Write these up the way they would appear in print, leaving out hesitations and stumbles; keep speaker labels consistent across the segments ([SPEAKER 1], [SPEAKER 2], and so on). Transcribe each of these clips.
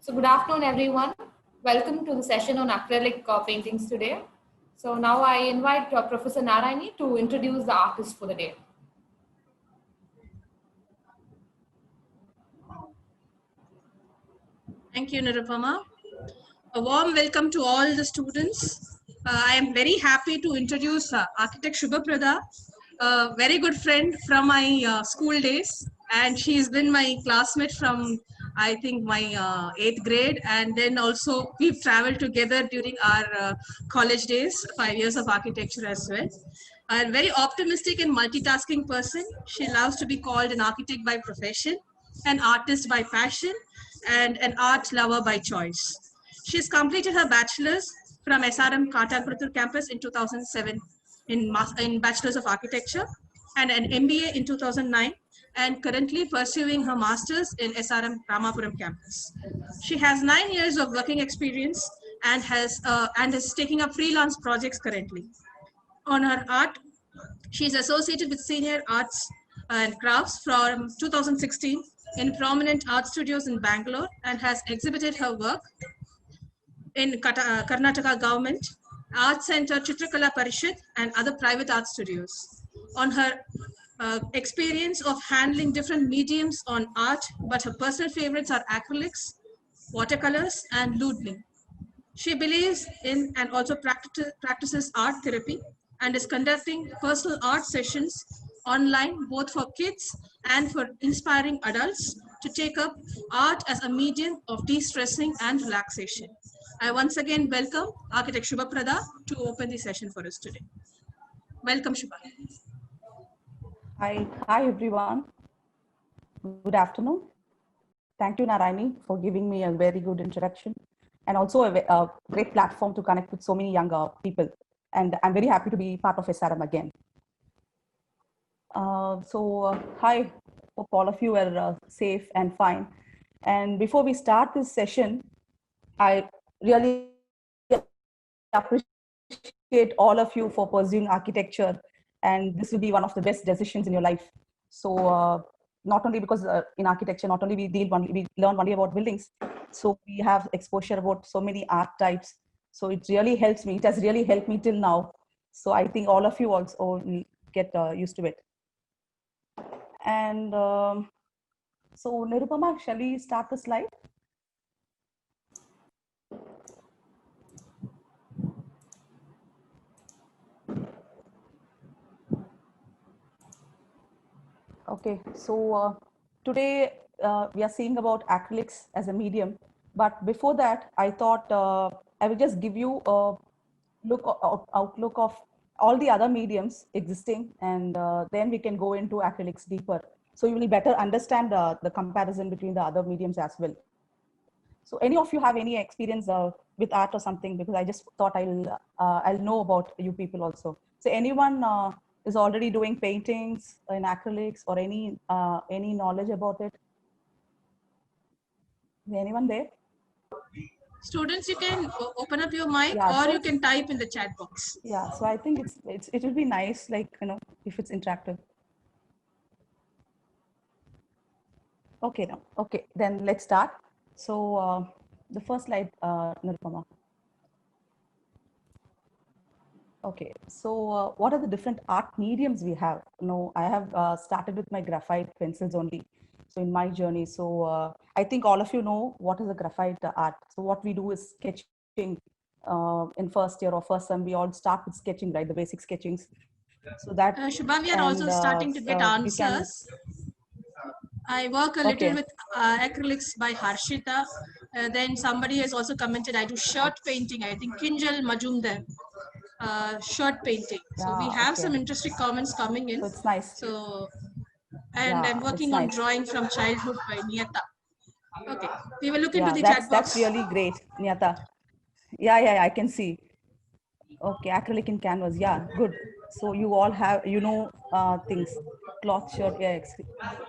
[SPEAKER 1] So good afternoon, everyone. Welcome to the session on acrylic paintings today. So now I invite Professor Narayani to introduce the artist for the day.
[SPEAKER 2] Thank you, Nirupama. A warm welcome to all the students. I am very happy to introduce architect Shubhaprada, a very good friend from my school days, and she has been my classmate from I think my 8th grade, and then also we've traveled together during our college days, 5 years of architecture as well. A very optimistic and multitasking person. She loves to be called an architect by profession, an artist by passion, and an art lover by choice. She's completed her bachelor's from SRM Katagpurathur campus in 2007 in Bachelor's of Architecture and an MBA in 2009 and currently pursuing her master's in SRM Ramapuram campus. She has 9 years of working experience and is taking up freelance projects currently. On her art, she is associated with Senior Arts and Crafts from 2016 in prominent art studios in Bangalore and has exhibited her work in Karnataka government, Art Center, Chitrakala Parishad, and other private art studios. On her experience of handling different mediums on art, but her personal favorites are acrylics, watercolors, and doodling. She believes in and also practices art therapy and is conducting personal art sessions online both for kids and for inspiring adults to take up art as a medium of de-stressing and relaxation. I once again welcome architect Shubhaprada to open the session for us today. Welcome, Shubha.
[SPEAKER 3] Hi everyone. Good afternoon. Thank you, Narayani, for giving me a very good introduction and also a great platform to connect with so many younger people. And I'm very happy to be part of SRM again. Hi, hope all of you are safe and fine. And before we start this session, I really appreciate all of you for pursuing architecture, and this will be one of the best decisions in your life. So not only because in architecture, not only we learn only about buildings, so we have exposure about so many art types. So it really helps me. It has really helped me till now. So I think all of you also will get used to it. And so Nirupama, shall we start the slide? Okay, so today we are seeing about acrylics as a medium, but before that, I thought I will just give you a outlook of all the other mediums existing, and then we can go into acrylics deeper. So you will better understand the comparison between the other mediums as well. So any of you have any experience with art or something? Because I just thought I'll know about you people also. So anyone is already doing paintings in acrylics or any knowledge about it? Is anyone there?
[SPEAKER 2] Students, you can open up your mic,
[SPEAKER 3] yeah,
[SPEAKER 2] or
[SPEAKER 3] so
[SPEAKER 2] you can type in the chat box.
[SPEAKER 3] Yeah, so I think it will be nice, like, you know, if it's interactive. Okay, now, okay, then let's start. So the first slide, Nirupama. Okay, so what are the different art mediums we have? I have started with my graphite pencils only. So in my journey, so I think all of you know what is a graphite art. So what we do is sketching in first year or first sem. We all start with sketching, right? The basic sketchings. So that
[SPEAKER 2] Shubha, we are also starting to get answers. I work a little with acrylics by Harshita. Then somebody has also commented, I do shirt painting. I think Kinjal Majumdar, shirt painting. So we have some interesting comments coming in.
[SPEAKER 3] So it's nice.
[SPEAKER 2] So, and I'm working on drawing from childhood by Niyata. Okay, we will look into the chat box.
[SPEAKER 3] That's really great, Niyata. Yeah, I can see. Okay, acrylic in canvas. Yeah, good. So you all have, things, cloth, shirt. Yeah,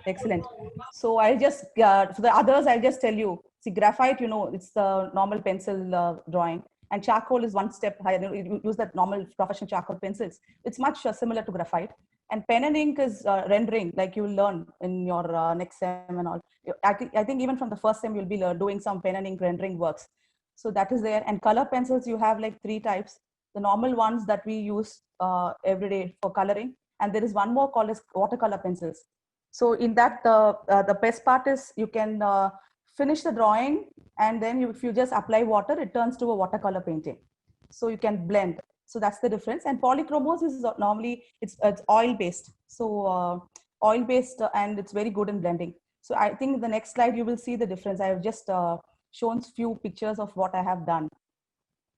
[SPEAKER 3] excellent. So I'll just, for the others, I'll just tell you. See, graphite, it's the normal pencil drawing. And charcoal is one step higher. You use that normal professional charcoal pencils. It's much similar to graphite. And pen and ink is rendering, like you will learn in your next sem and all. I think even from the first sem, you'll be doing some pen and ink rendering works. So that is there. And color pencils, you have like 3 types. The normal ones that we use every day for coloring. And there is one more called as watercolor pencils. So in that, the best part is you can finish the drawing, and then if you just apply water, it turns to a watercolor painting. So you can blend. So that's the difference. And polychromos is normally, it's oil based. So oil based, and it's very good in blending. So I think the next slide, you will see the difference. I have just shown few pictures of what I have done.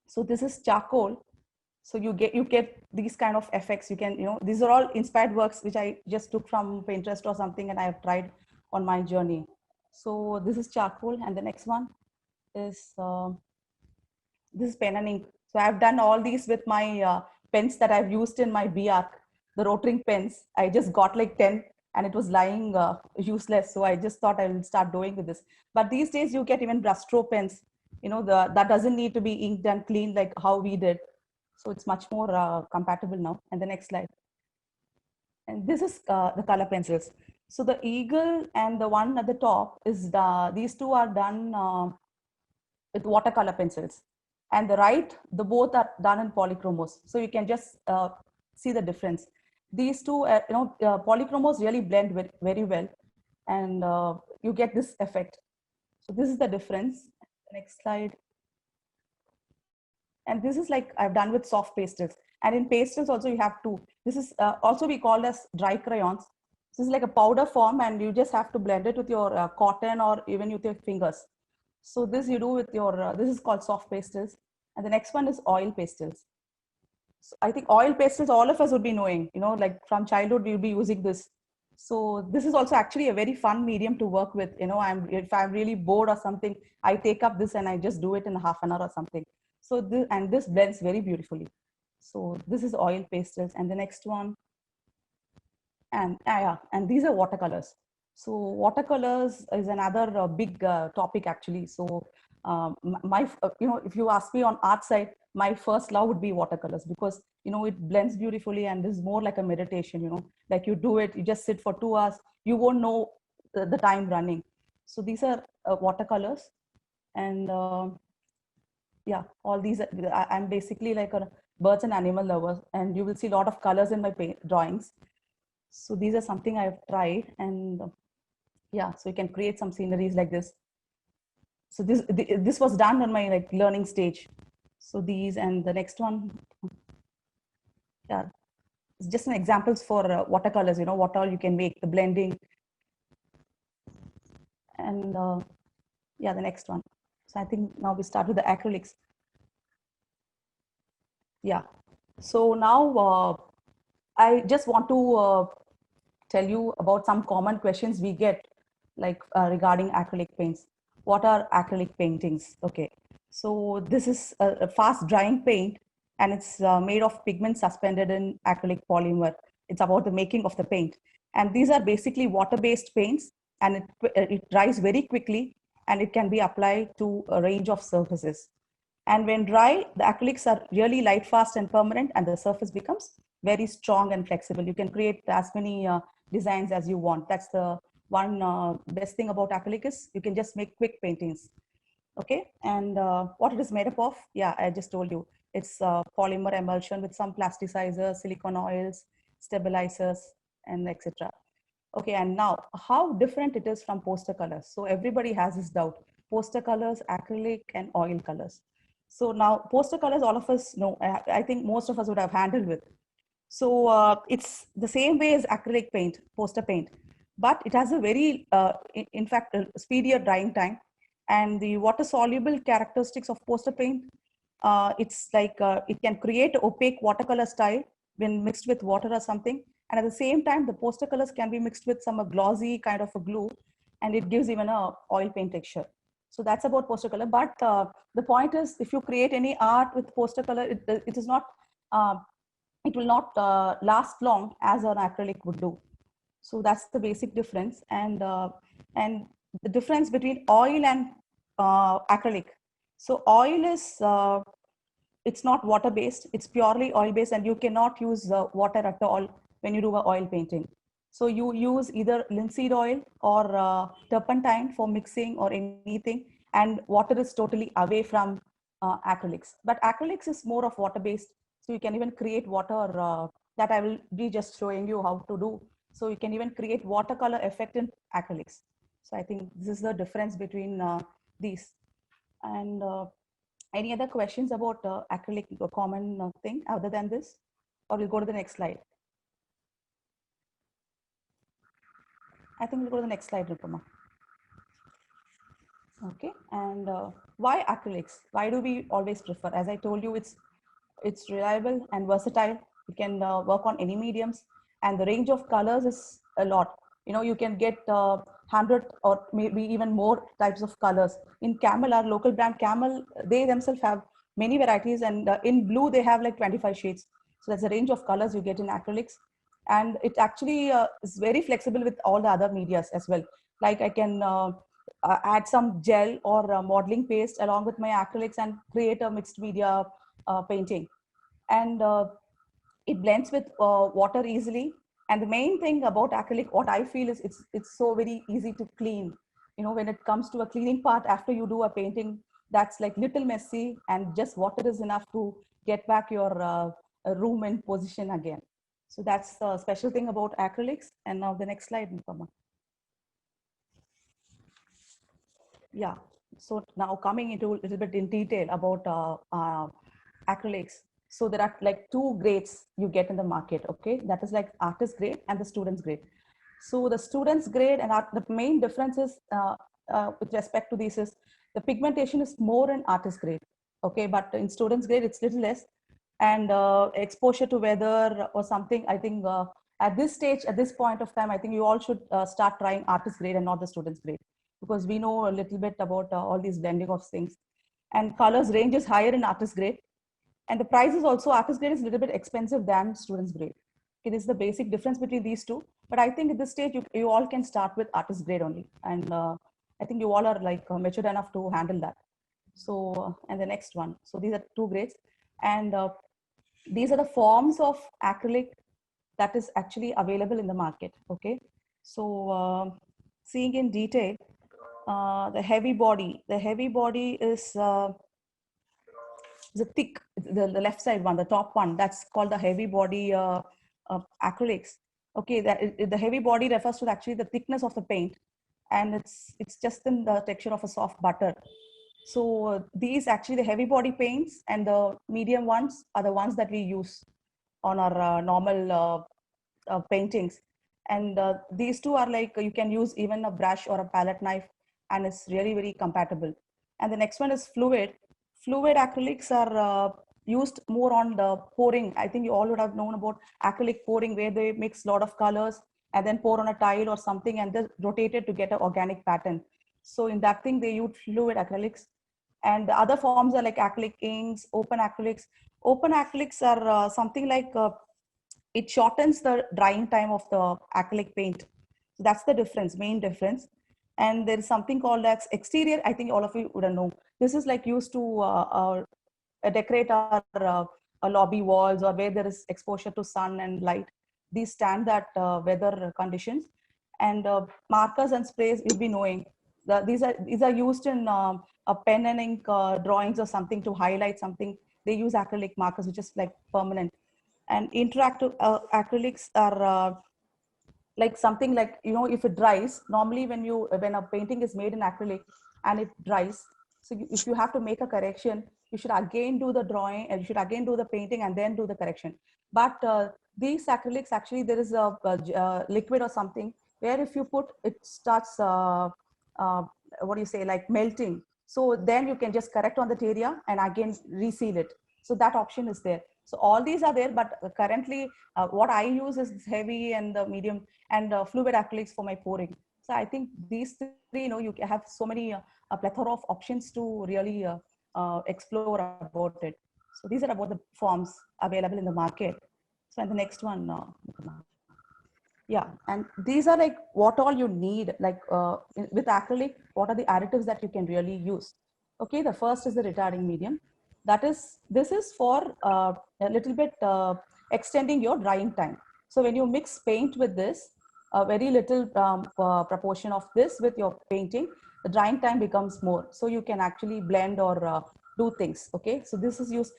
[SPEAKER 3] So this is charcoal. So you get these kind of effects. You can, these are all inspired works which I just took from Pinterest or something, and I have tried on my journey. So this is charcoal, and the next one is this is pen and ink. So I've done all these with my pens that I've used in my BArc, the rotring pens. I just got like 10, and it was lying useless. So I just thought I will start doing with this. But these days you get even brushstroke pens, that doesn't need to be inked and cleaned like how we did. So it's much more compatible now. And the next slide. And this is the color pencils. So the eagle and the one at the top is these two are done with watercolor pencils. And the right, the both are done in polychromos. So you can just see the difference. These two, polychromos really blend very, very well, and you get this effect. So this is the difference. Next slide. And this is like I've done with soft pastels. And in pastels also you have two. This is also we call as dry crayons. This is like a powder form, and you just have to blend it with your cotton or even with your fingers. So this you do with your, this is called soft pastels. And the next one is oil pastels. So I think oil pastels, all of us would be knowing, like from childhood, we'll be using this. So this is also actually a very fun medium to work with. If I'm really bored or something, I take up this and I just do it in half an hour or something. So this blends very beautifully. So this is oil pastels, and the next one, and these are watercolors. So watercolors is another big topic actually. So if you ask me on art side, my first love would be watercolors, because it blends beautifully, and this is more like a meditation. Like you do it, you just sit for 2 hours, you won't know the time running. So these are watercolors, and yeah, all these I'm basically like a birds and animal lover, and you will see a lot of colors in my drawings. So these are something I've tried, and yeah, so you can create some sceneries like this. So this was done on my like learning stage. So these, and the next one, yeah, it's just an examples for watercolors. What all you can make, the blending, and yeah, the next one. So I think now we start with the acrylics. Yeah. So now I just want to tell you about some common questions we get, like regarding acrylic paints. What are acrylic paintings? Okay. So this is a fast drying paint, and it's made of pigment suspended in acrylic polymer. It's about the making of the paint. And these are basically water-based paints, and it dries very quickly, and it can be applied to a range of surfaces. And when dry, the acrylics are really light, fast, and permanent, and the surface becomes very strong and flexible. You can create as many designs as you want. That's the one best thing about acrylic is you can just make quick paintings. Okay, and what it is made up of? Yeah, I just told you. It's polymer emulsion with some plasticizers, silicone oils, stabilizers, and etc. Okay, and now how different it is from poster colors. So everybody has this doubt. Poster colors, acrylic, and oil colors. So now poster colors, all of us know, I think most of us would have handled with. So it's the same way as acrylic paint, poster paint, but it has a very, in fact, a speedier drying time. And the water soluble characteristics of poster paint, it's like it can create opaque watercolor style when mixed with water or something. And at the same time, the poster colors can be mixed with some glossy kind of a glue, and it gives even a oil paint texture. So that's about poster color. But the point is, if you create any art with poster color, it is not, it will not last long as an acrylic would do. So that's the basic difference. And the difference between oil and acrylic. So oil is, it's not water based, it's purely oil based, and you cannot use water at all when you do a oil painting. So you use either linseed oil or turpentine for mixing or anything, and water is totally away from acrylics. But acrylics is more of water-based, so you can even create water that I will be just showing you how to do. So you can even create watercolor effect in acrylics. So I think this is the difference between these. And any other questions about acrylic, a common thing other than this? Or we'll go to the next slide. I think we'll go to the next slide, Rupama. Okay, and why acrylics? Why do we always prefer? As I told you, it's reliable and versatile. You can work on any mediums, and the range of colors is a lot. You know, you can get 100 or maybe even more types of colors. In Camel, our local brand Camel, they themselves have many varieties, and in blue they have like 25 shades. So that's the range of colors you get in acrylics, and it actually is very flexible with all the other medias as well. Like I can add some gel or modeling paste along with my acrylics and create a mixed media painting. And it blends with water easily. And the main thing about acrylic, what I feel is it's so very easy to clean. You know, when it comes to a cleaning part after you do a painting, that's like little messy, and just water is enough to get back your room in position again. So that's the special thing about acrylics. And now the next slide, Nupama. Yeah, so now coming into a little bit in detail about acrylics. So there are like two grades you get in the market, okay? That is like artist grade and the student's grade. So the student's grade and the main difference is with respect to this is the pigmentation is more in artist grade, okay? But in student's grade, it's little less. And exposure to weather or something, I think at this stage, at this point of time, I think you all should start trying artist grade and not the student's grade, because we know a little bit about all these blending of things. And colors range is higher in artist grade. And the price is also, artist grade is a little bit expensive than student's grade. It is the basic difference between these two. But I think at this stage, you all can start with artist grade only. And I think you all are like matured enough to handle that. So, and the next one. So these are two grades. And these are the forms of acrylic that is actually available in the market, okay? So seeing in detail, the heavy body is the thick, the left side one, the top one, that's called the heavy body acrylics. Okay, the heavy body refers to actually the thickness of the paint, and it's just in the texture of a soft butter. So these actually the heavy body paints, and the medium ones are the ones that we use on our normal paintings. And these two are like, you can use even a brush or a palette knife, and it's really very compatible. And the next one is fluid. Fluid acrylics are used more on the pouring. I think you all would have known about acrylic pouring, where they mix a lot of colors and then pour on a tile or something and then rotate it to get an organic pattern. So in that thing, they use fluid acrylics. And the other forms are like acrylic inks, open acrylics. Open acrylics are something like, it shortens the drying time of the acrylic paint. So that's the difference, main difference. And there is something called as exterior. I think all of you would know. This is like used to decorate our lobby walls, or where there is exposure to sun and light. These stand that weather conditions. And markers and sprays, you'll be knowing. These are used in a pen and ink drawings or something to highlight something. They use acrylic markers, which is like permanent. And interactive acrylics are like something like, you know, if it dries, normally when a painting is made in acrylic and it dries, so if you have to make a correction, you should again do the drawing, and you should again do the painting and then do the correction. But these acrylics, actually there is a liquid or something where if you put, it starts what do you say, like melting. So then you can just correct on that area and again reseal it. So that option is there. So all these are there, but currently what I use is heavy and the medium and fluid acrylics for my pouring. So I think these three, you know, you have so many a plethora of options to really explore about it. So these are about the forms available in the market. So and the next one, yeah, and these are like what all you need, like with acrylic, what are the additives that you can really use? Okay, the first is the retarding medium. This is for a little bit extending your drying time. So when you mix paint with this, a very little proportion of this with your painting, the drying time becomes more. So you can actually blend or do things. Okay, so this is used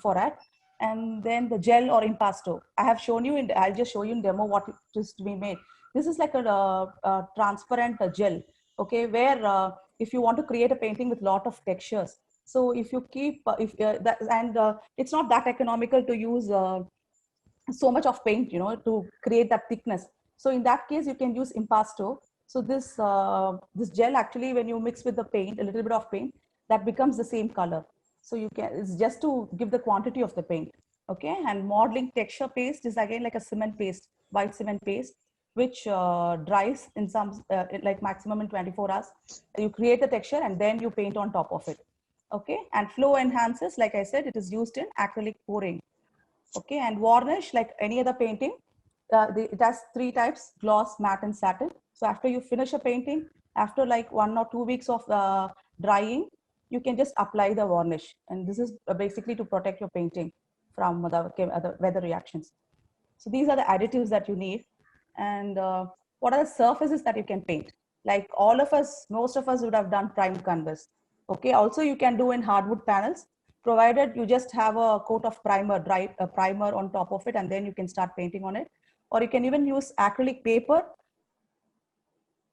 [SPEAKER 3] for that. And then the gel or impasto. I have shown you I'll just show you in demo what it is to be made. This is like a transparent gel. Okay, where if you want to create a painting with lot of textures. So if you keep, it's not that economical to use so much of paint, to create that thickness. So in that case, you can use impasto. So this gel actually, when you mix with the paint, a little bit of paint, that becomes the same color. So it's just to give the quantity of the paint. Okay, and modeling texture paste is again like a cement paste, white cement paste, which dries in like maximum in 24 hours. You create the texture and then you paint on top of it. Okay, and flow enhancers, like I said, it is used in acrylic pouring. Okay, and varnish, like any other painting, it has 3 types: gloss, matte, and satin. So after you finish a painting, after like 1 or 2 weeks of drying, you can just apply the varnish. And this is basically to protect your painting from the weather reactions. So these are the additives that you need. And what are the surfaces that you can paint? Like all of us, most of us would have done primed canvas. Okay, also you can do in hardwood panels, provided you just have a coat of primer, dry primer on top of it, and then you can start painting on it. Or you can even use acrylic paper.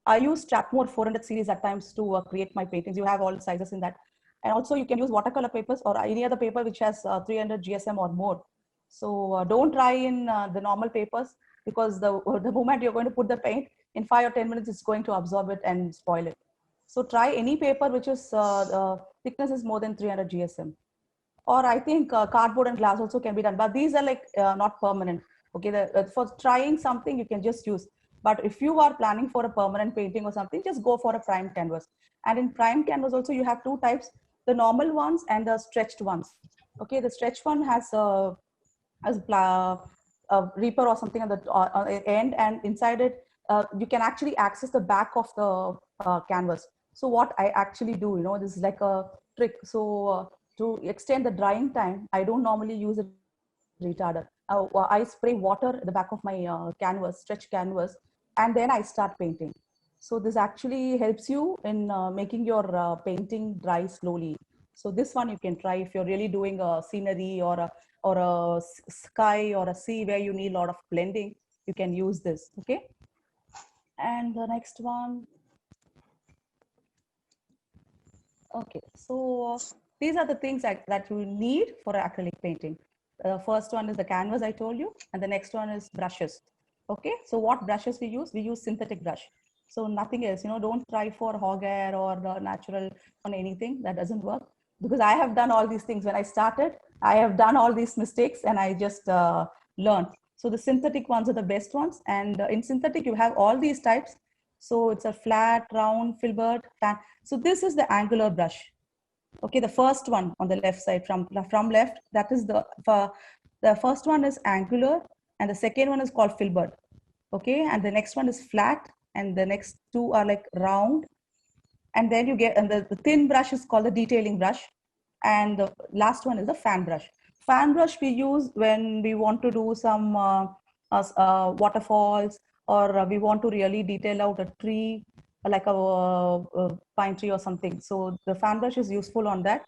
[SPEAKER 3] I use Strathmore 400 series at times to create my paintings. You have all sizes in that. And also you can use watercolor papers or any other paper which has 300 GSM or more. So don't try in the normal papers, because the moment you're going to put the paint, in 5 or 10 minutes, it's going to absorb it and spoil it. So try any paper which is thickness is more than 300 GSM. Or I think cardboard and glass also can be done, but these are like not permanent. Okay, for trying something you can just use. But if you are planning for a permanent painting or something, just go for a prime canvas. And in prime canvas also you have 2 types: the normal ones and the stretched ones. Okay, the stretched one has a reaper or something on the end, and inside it you can actually access the back of the canvas. So what I actually do, this is like a trick. So to extend the drying time, I don't normally use a retarder. I spray water at the back of my canvas, stretch canvas, and then I start painting. So this actually helps you in making your painting dry slowly. So this one you can try if you're really doing a scenery or a sky or a sea where you need a lot of blending. You can use this. Okay. And the next one. Okay, so these are the things that you need for acrylic painting. The first one is the canvas I told you, and the next one is brushes. Okay, so what brushes we use? We use synthetic brush. So nothing else, don't try for hog hair or natural on anything. That doesn't work, because I have done all these things. When I started, I have done all these mistakes and I just learned. So the synthetic ones are the best ones. And in synthetic, you have all these types. So it's a flat, round, filbert, fan. So this is the angular brush. Okay, the first one on the left side from left, that is the first one is angular, and the second one is called filbert. Okay, and the next one is flat, and the next 2 are like round. And then you get, and the thin brush is called the detailing brush. And the last one is the fan brush. Fan brush we use when we want to do some waterfalls, or we want to really detail out a tree, like a pine tree or something. So the fan brush is useful on that.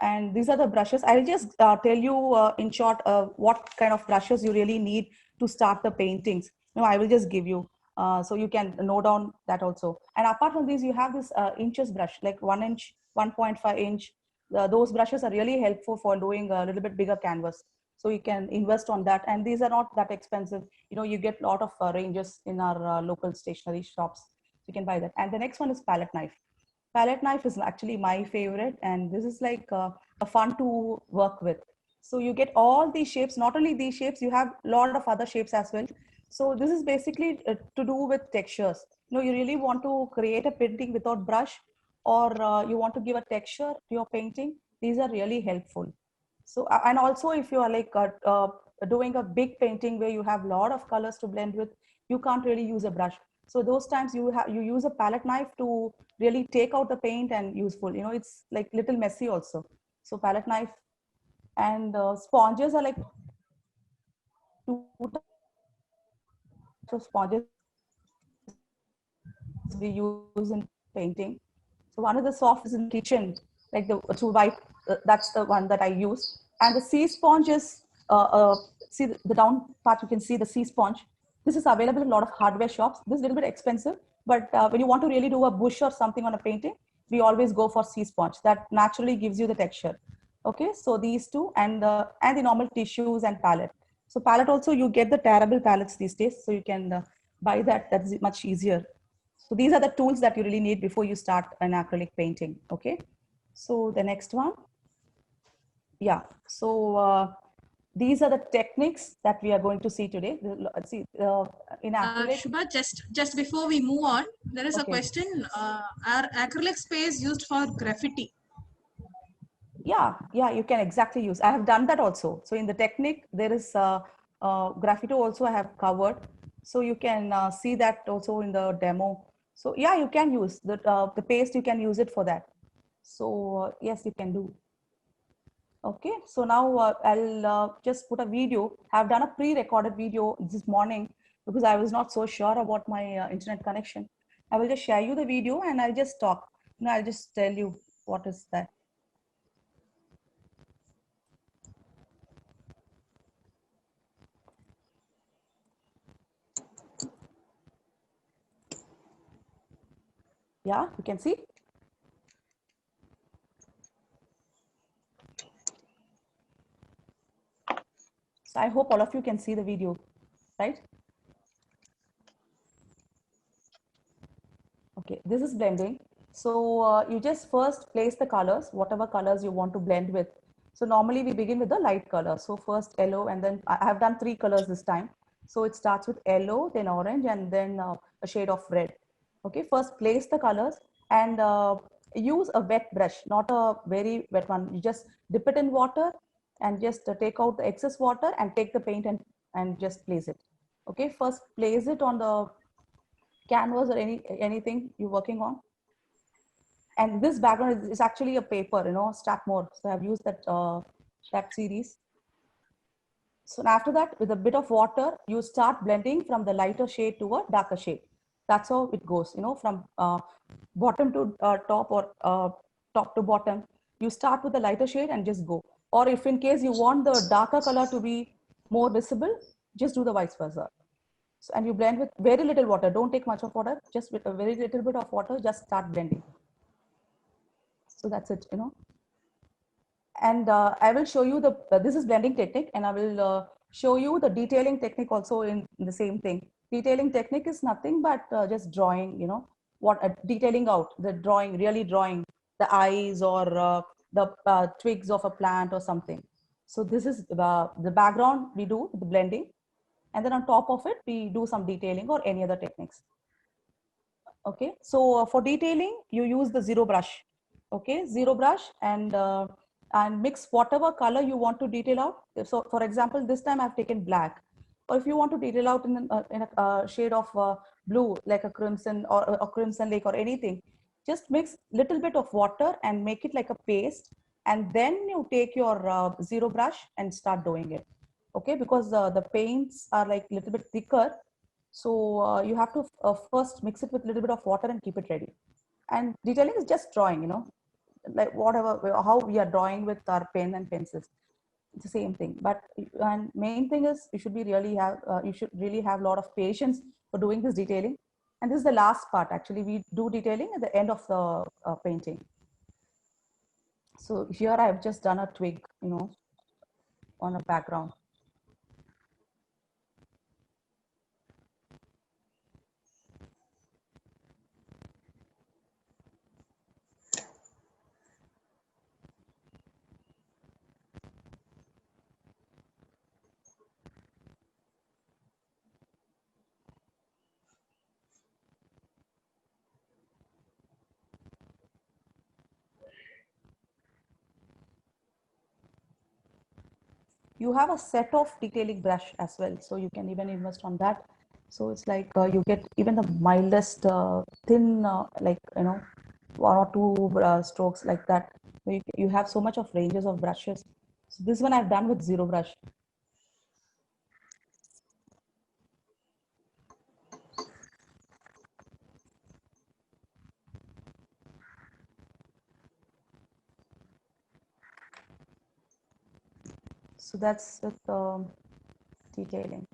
[SPEAKER 3] And these are the brushes. I'll just tell you in short what kind of brushes you really need to start the paintings. I will just give you so you can note down that also. And apart from these, you have this inches brush, like 1 inch, 1.5 inch. Those brushes are really helpful for doing a little bit bigger canvas. So you can invest on that. And these are not that expensive. You get a lot of ranges in our local stationery shops. You can buy that. And the next one is palette knife. Palette knife is actually my favorite, and this is like a fun to work with. So you get all these shapes. Not only these shapes, you have a lot of other shapes as well. So this is basically to do with textures. You really want to create a painting without brush, or you want to give a texture to your painting. These are really helpful. So and also if you are like doing a big painting where you have a lot of colors to blend with, you can't really use a brush. So those times you use a palette knife to really take out the paint and useful. It's like little messy also. So palette knife. And sponges are like 2 types. of sponges we use in painting. So one of the soft is in the kitchen, like the to wipe. That's the one that I use. And the sea sponge is see the down part. You can see the sea sponge. This is available in a lot of hardware shops. This is a little bit expensive, but when you want to really do a bush or something on a painting, we always go for sea sponge. That naturally gives you the texture. Okay, so these two and the normal tissues and palette. So palette also you get the tearable palettes these days, so you can buy that. That's much easier. So these are the tools that you really need before you start an acrylic painting. Okay. So the next one. Yeah. So these are the techniques that we are going to see today. Let's see, in acrylic.
[SPEAKER 2] Shubha, just before we move on, there is a
[SPEAKER 3] Okay.
[SPEAKER 2] question. Are acrylic sprays used for graffiti?
[SPEAKER 3] Yeah, you can exactly use. I have done that also. So in the technique, there is graffiti also I have covered. So you can see that also in the demo. So yeah, you can use the paste. You can use it for that. So yes, you can do. Okay, so now I'll just put a video. I've done a pre-recorded video this morning because I was not so sure about my internet connection. I will just share you the video and I'll just talk. No, I'll just tell you what is that. Yeah, you can see. So I hope all of you can see the video, right? Okay, this is blending. So you just first place the colors, whatever colors you want to blend with. So normally we begin with the light color. So first yellow, and then I have done 3 colors this time. So it starts with yellow, then orange, and then a shade of red. Okay, first place the colors and use a wet brush, not a very wet one. You just dip it in water and just take out the excess water and take the paint and just place it. Okay, first place it on the canvas or anything you're working on. And this background is actually a paper, Stackmore. So I've used that series. So after that, with a bit of water, you start blending from the lighter shade to a darker shade. That's how it goes, from bottom to top or top to bottom. You start with the lighter shade and just go. Or if in case you want the darker color to be more visible, just do the vice versa. So, and you blend with very little water. Don't take much of water, just with a very little bit of water, just start blending. So that's it, And I will show you this is blending technique, and I will show you the detailing technique also in the same thing. Detailing technique is nothing but just drawing, detailing out, the drawing, really drawing the eyes or the twigs of a plant or something. So this is the background we do, the blending. And then on top of it, we do some detailing or any other techniques. Okay, so for detailing, you use the zero brush. Okay, zero brush and mix whatever color you want to detail out. So for example, this time I've taken black. Or if you want to detail out in a shade of blue, like a crimson or a crimson lake or anything, just mix little bit of water and make it like a paste. And then you take your zero brush and start doing it. Okay, because the paints are like little bit thicker. So you have to first mix it with a little bit of water and keep it ready. And detailing is just drawing, like whatever, how we are drawing with our pen and pencils. It's the same thing. But and main thing is you should really have a lot of patience for doing this detailing. And this is the last part. Actually, we do detailing at the end of the painting. So here I've just done a twig, on a background. You have a set of detailing brush as well, so you can even invest on that. So it's like you get even the mildest thin like 1 or 2 strokes like that. You have so much of ranges of brushes. So this one I've done with zero brush. So that's with detailing.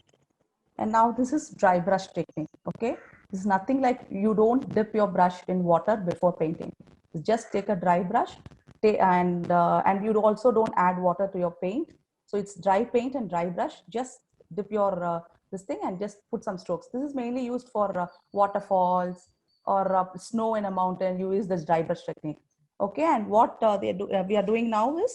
[SPEAKER 3] And now this is dry brush technique. Okay, this is nothing like, you don't dip your brush in water before painting. You just take a dry brush, and you also don't add water to your paint. So it's dry paint and dry brush. Just dip your this thing and just put some strokes. This is mainly used for waterfalls or snow in a mountain. You use this dry brush technique. Okay, and what we are doing now is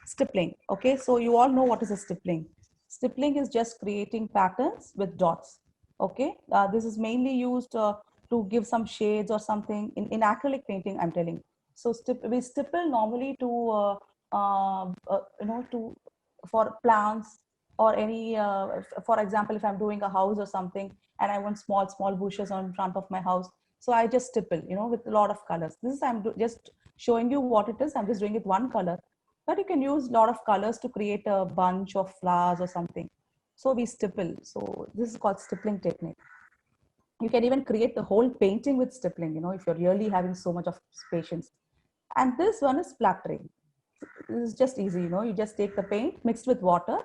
[SPEAKER 3] stippling. Okay, so you all know what is a stippling. Stippling is just creating patterns with dots. Okay, this is mainly used to give some shades or something in acrylic painting, I'm telling. So we stipple normally to to for plants or any for example, if I'm doing a house or something and I want small bushes on front of my house, so I just stipple, with a lot of colors. This is just showing you what it is. I'm just doing it one color, but you can use a lot of colors to create a bunch of flowers or something. So we stipple. So this is called stippling technique. You can even create the whole painting with stippling, if you're really having so much of patience. And this one is splattering. This is just easy, you just take the paint mixed with water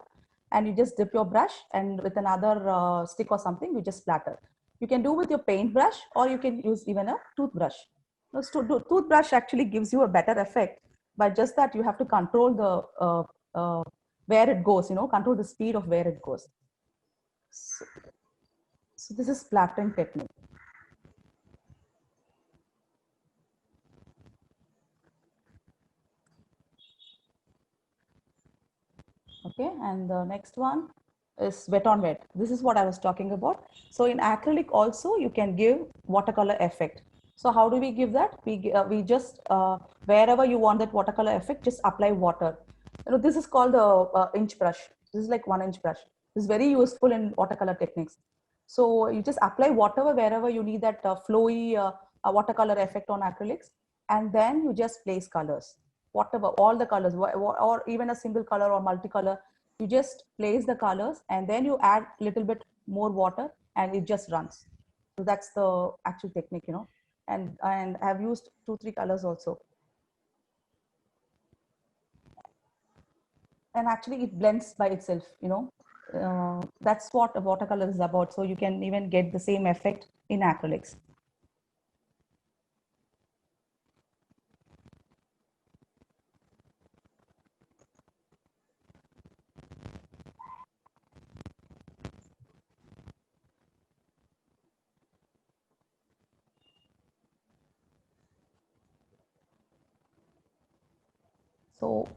[SPEAKER 3] and you just dip your brush, and with another stick or something, you just splatter. You can do with your paintbrush, or you can use even a toothbrush. Now, toothbrush actually gives you a better effect, but just that you have to control the where it goes, control the speed of where it goes. So this is splattering technique. Okay, and the next one is wet on wet. This is what I was talking about. So in acrylic also you can give watercolor effect. So how do we give that? We just wherever you want that watercolor effect, just apply water. This is called the inch brush. This is like 1 inch brush. This is very useful in watercolor techniques. So you just apply water wherever you need that flowy watercolor effect on acrylics, and then you just place colors, whatever, all the colors, or even a single color or multicolor. You just place the colors and then you add a little bit more water and it just runs. So that's the actual technique, and I've used 2-3 colors also. And actually it blends by itself, that's what a watercolor is about. So you can even get the same effect in acrylics.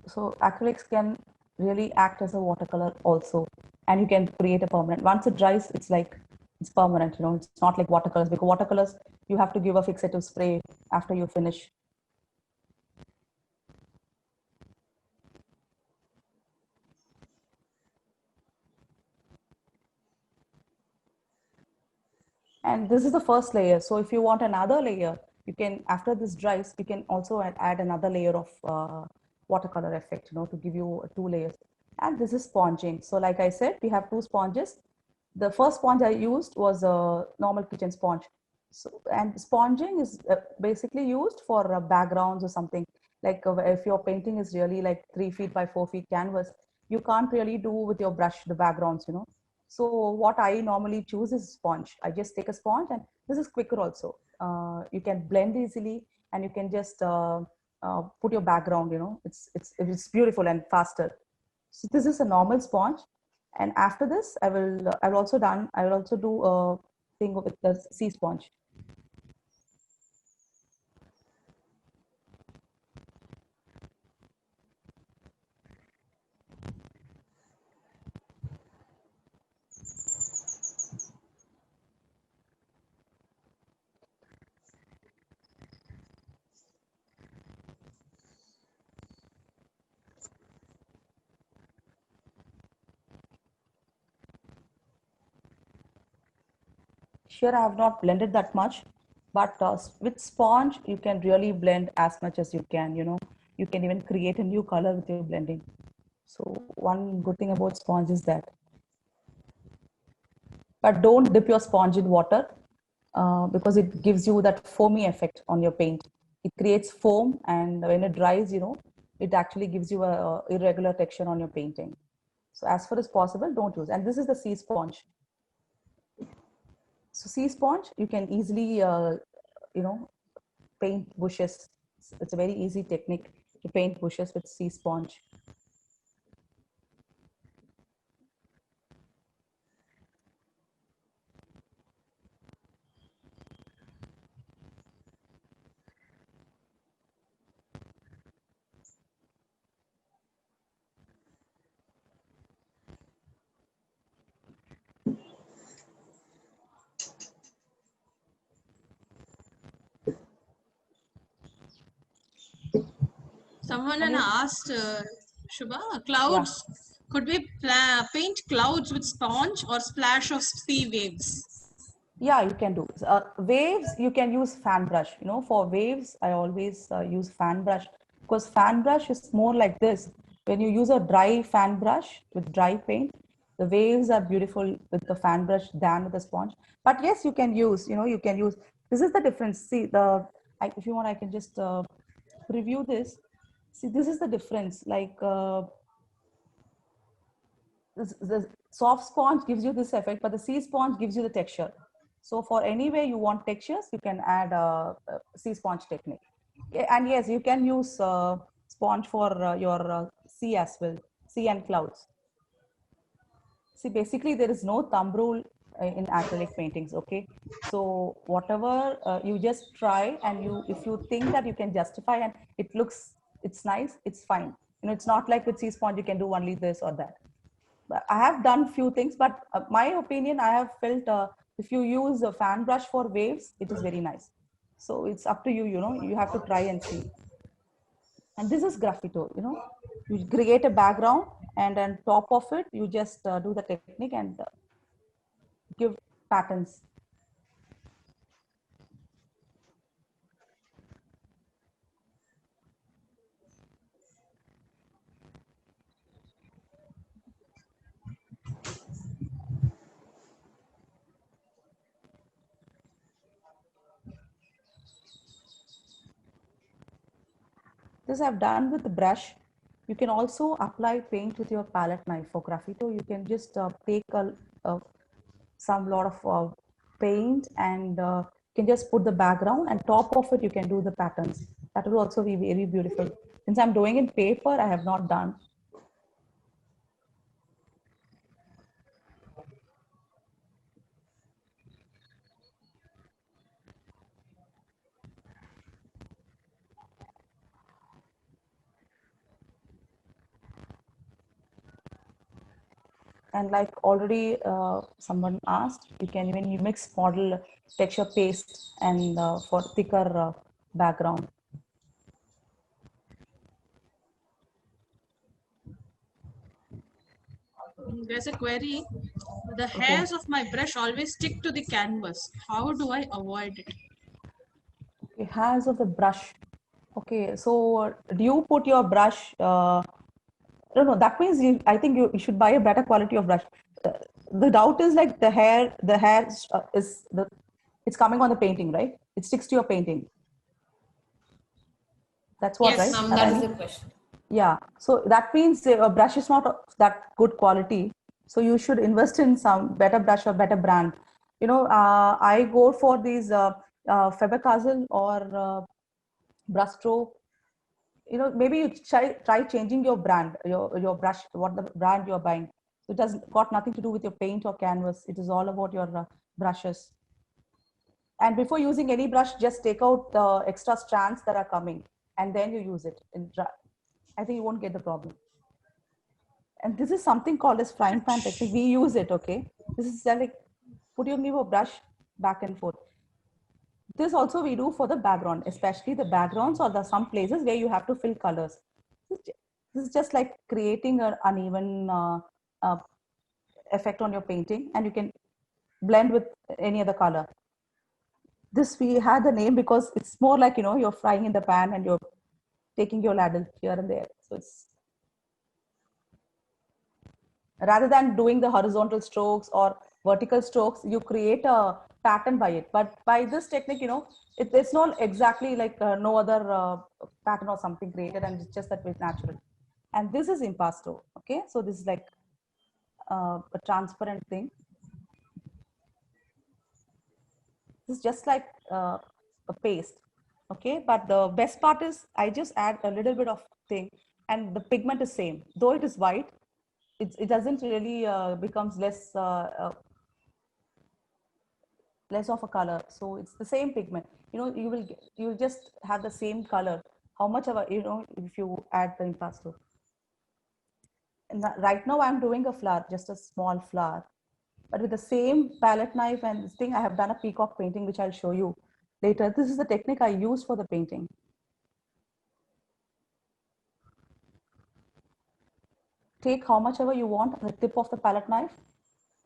[SPEAKER 3] So acrylics can really act as a watercolor also, and you can create a permanent. Once it dries, it's permanent. It's not like watercolors, because watercolors you have to give a fixative spray after you finish. And this is the first layer. So if you want another layer, you can, after this dries, you can also add another layer of watercolor effect, to give you 2 layers. And this is sponging. So like I said, we have 2 sponges. The first sponge I used was a normal kitchen sponge. So, and sponging is basically used for backgrounds or something. Like if your painting is really like 3 feet by 4 feet canvas, you can't really do with your brush the backgrounds, So what I normally choose is sponge. I just take a sponge, and this is quicker also. You can blend easily, and you can just put your background, it's beautiful and faster. So this is a normal sponge. And after this, I will also do a thing with the sea sponge. Sure, I have not blended that much, but with sponge, you can really blend as much as you can, You can even create a new color with your blending. So one good thing about sponge is that. But don't dip your sponge in water because it gives you that foamy effect on your paint. It creates foam, and when it dries, it actually gives you a irregular texture on your painting. So as far as possible, don't use. And this is the sea sponge. So sea sponge, you can easily, paint bushes. It's a very easy technique to paint bushes with sea sponge.
[SPEAKER 2] Someone
[SPEAKER 3] And
[SPEAKER 2] had
[SPEAKER 3] you,
[SPEAKER 2] asked, Shubha,
[SPEAKER 3] yeah.
[SPEAKER 2] clouds. Could we paint clouds with sponge or splash of sea waves?
[SPEAKER 3] Yeah, you can do. Waves, you can use fan brush. For waves, I always use fan brush because fan brush is more like this. When you use a dry fan brush with dry paint, the waves are beautiful with the fan brush than with the sponge. But yes, you can use, you can use. This is the difference. See, if you want, I can just preview this. See, this is the difference. Like, the soft sponge gives you this effect, but the sea sponge gives you the texture. So for any way you want textures, you can add a sea sponge technique. And yes, you can use sponge for your sea as well, sea and clouds. See, basically there is no thumb rule in acrylic paintings. Okay, so whatever you just try, and if you think that you can justify and it's nice, it's fine. It's not like with sea sponge you can do only this or that. I have done few things, but my opinion, I have felt if you use a fan brush for waves, it is very nice. So it's up to you, you have to try and see. And this is graffito, you create a background and on top of it, you just do the technique and give patterns. This I've done with the brush. You can also apply paint with your palette knife for graffito. You can just take some lot of paint and you can just put the background and top of it you can do the patterns. That will also be very beautiful. Since I'm doing in paper, I have not done. And like already someone asked, you can even you mix model texture paste and for thicker background.
[SPEAKER 2] There's a query. The
[SPEAKER 3] Okay.
[SPEAKER 2] hairs of my brush always stick to the canvas. How do I avoid it?
[SPEAKER 3] Okay, hairs of the brush. Okay, so do you put your brush? No, that means I think you should buy a better quality of brush. Uh, the doubt is like the hair it's coming on the painting, right? It sticks to your painting. That's what,
[SPEAKER 2] Yes.
[SPEAKER 3] right,
[SPEAKER 1] That is the
[SPEAKER 3] Narani?
[SPEAKER 1] question.
[SPEAKER 3] Yeah. So that means a brush is not that good quality. So you should invest in some better brush or better brand. I go for these Faber-Castell or Brustro. Maybe you try changing your brand, your brush, what the brand you're buying. So it has got nothing to do with your paint or canvas. It is all about your brushes. And before using any brush, just take out the extra strands that are coming, and then you use it. I think you won't get the problem. And this is something called as frying pan technique. We use it. Okay, this is like put your brush back and forth. This also we do for the background, especially the backgrounds or the some places where you have to fill colors. This is just like creating an uneven uh, effect on your painting, and you can blend with any other color. This we had the name because it's more like you're frying in the pan and you're taking your ladle here and there. So it's rather than doing the horizontal strokes or vertical strokes, you create a pattern by it. But by this technique, it's not exactly like no other pattern or something created, and it's just that way natural. And this is impasto. Okay, so this is like a transparent thing. This is just like a paste. Okay, but the best part is I just add a little bit of thing and the pigment is same. Though it is white, it doesn't really becomes less of a color. So it's the same pigment. You know, you will just have the same color. How much ever, you know, if you add the impasto. And right now I'm doing a flower, just a small flower. But with the same palette knife and this thing, I have done a peacock painting, which I'll show you later. This is the technique I use for the painting. Take how much ever you want on the tip of the palette knife.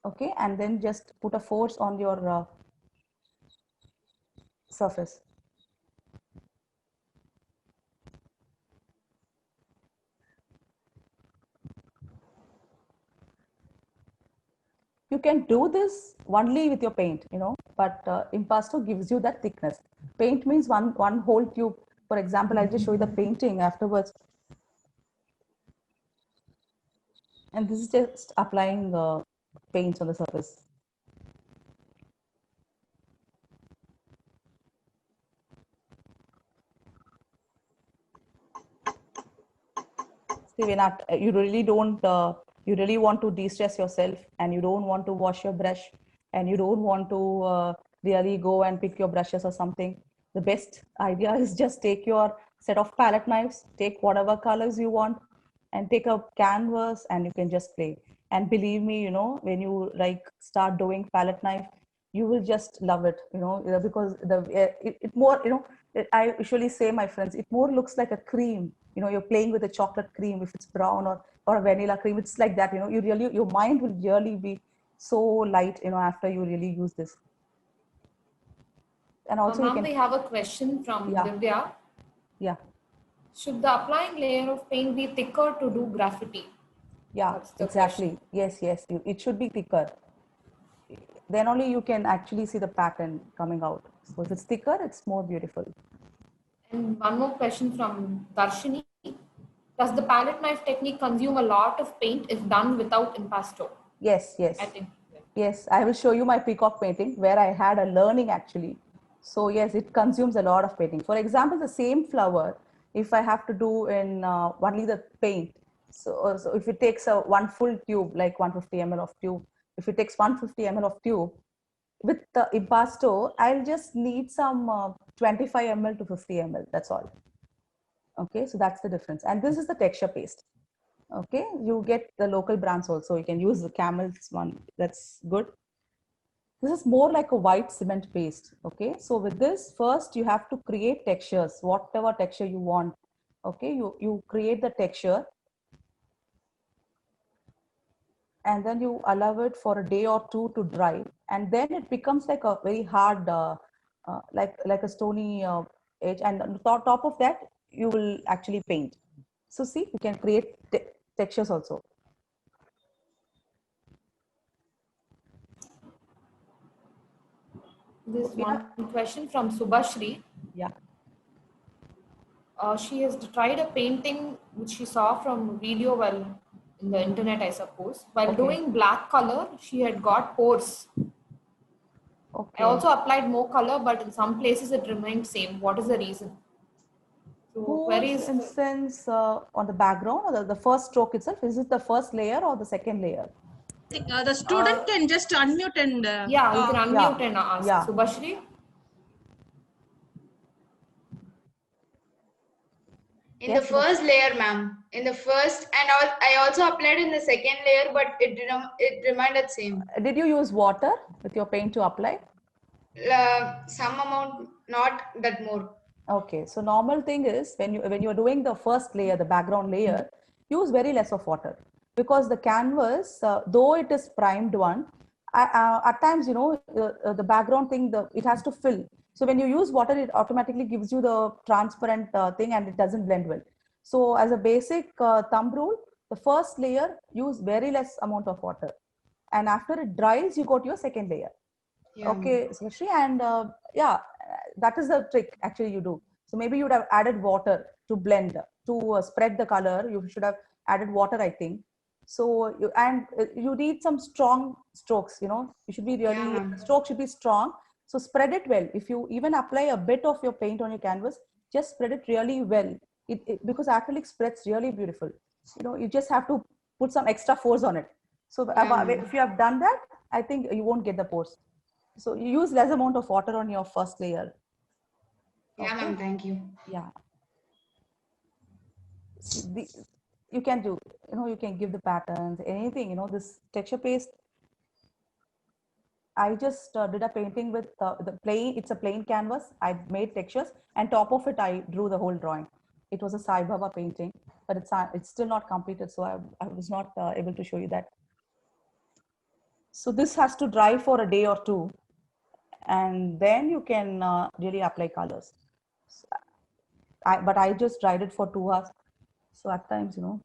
[SPEAKER 3] Okay, and then just put a force on your surface. You can do this only with your paint, you know, but impasto gives you that thickness. Paint means one whole tube. For example, I'll just show you the painting afterwards. And this is just applying paints on the surface. See, we're not, you really don't, you really want to de-stress yourself and you don't want to wash your brush and you don't want to really go and pick your brushes or something. The best idea is just take your set of palette knives, take whatever colors you want and take a canvas and you can just play. And believe me, you know, when you like start doing palette knife, you will just love it, you know, because it more, you know, I usually say, my friends, it more looks like a cream. You know, you're playing with a chocolate cream, if it's brown or a vanilla cream, it's like that, you know, you really, your mind will really be so light, you know, after you really use this. And also
[SPEAKER 1] Ma'am, we have a question from Divya.
[SPEAKER 3] Yeah.
[SPEAKER 1] Should the applying layer of paint be thicker to do graffiti?
[SPEAKER 3] Yeah, exactly. Question. Yes, it should be thicker. Then only you can actually see the pattern coming out. So if it's thicker, it's more beautiful.
[SPEAKER 1] And one more question from Darshini. Does the palette knife technique consume a lot of paint if done without impasto?
[SPEAKER 3] Yes. I think. Yes, I will show you my peacock painting where I had a learning actually. So yes, it consumes a lot of painting. For example, the same flower, if I have to do in only the paint, so if it takes one full tube, like 150 ml of tube, if it takes 150 ml of tube, with the impasto, I'll just need some 25 ml to 50 ml, that's all. Okay, so that's the difference. And this is the texture paste. Okay, you get the local brands also. You can use the Camel's one, that's good. This is more like a white cement paste. Okay, so with this, first you have to create textures, whatever texture you want. Okay, you create the texture and then you allow it for a day or two to dry, and then it becomes like a very hard like a stony edge, and on the top of that you will actually paint. So see, you can create textures also.
[SPEAKER 1] This one question from Subhashri.
[SPEAKER 3] Yeah.
[SPEAKER 1] She has tried a painting which she saw from video while in the internet, I suppose. While doing black color, she had got pores. I also applied more color, but in some places it remained same. What is the reason?
[SPEAKER 3] So pores in sense on the background or the first stroke itself? Is it the first layer or the second layer?
[SPEAKER 2] The student can just unmute and...
[SPEAKER 1] yeah, you can unmute and ask. Subhashri?
[SPEAKER 4] In the first layer, ma'am. In the first, and I also applied in the second layer, but it remained same.
[SPEAKER 3] Did you use water with your paint to apply?
[SPEAKER 4] Some amount, not that more.
[SPEAKER 3] Okay, so normal thing is when you're doing the first layer, the background layer, use very less of water, because the canvas, though it is primed one, at times, you know, the background thing, it has to fill. So when you use water, it automatically gives you the transparent thing and it doesn't blend well. So as a basic thumb rule, the first layer, use very less amount of water. And after it dries, you go to your second layer. Yeah. Okay, Srishri, and yeah, that is the trick actually you do. So maybe you would have added water to blend, to spread the color. You should have added water, I think. So you need some strong strokes, you know, you should be really, stroke should be strong. So spread it well. If you even apply a bit of your paint on your canvas, just spread it really well. Because acrylic spreads really beautiful. You know, you just have to put some extra force on it. So if you have done that, I think you won't get the pores. So you use less amount of water on your first layer.
[SPEAKER 4] Yeah, ma'am, thank you.
[SPEAKER 3] Yeah. See, you can do, you know, you can give the patterns, anything, you know, this texture paste. I just did a painting with it's a plain canvas. I made textures and top of it, I drew the whole drawing. It was a Sai Baba painting, but it's still not completed. So I was not able to show you that. So this has to dry for a day or two, and then you can really apply colors. So but I just dried it for 2 hours. So at times, you know.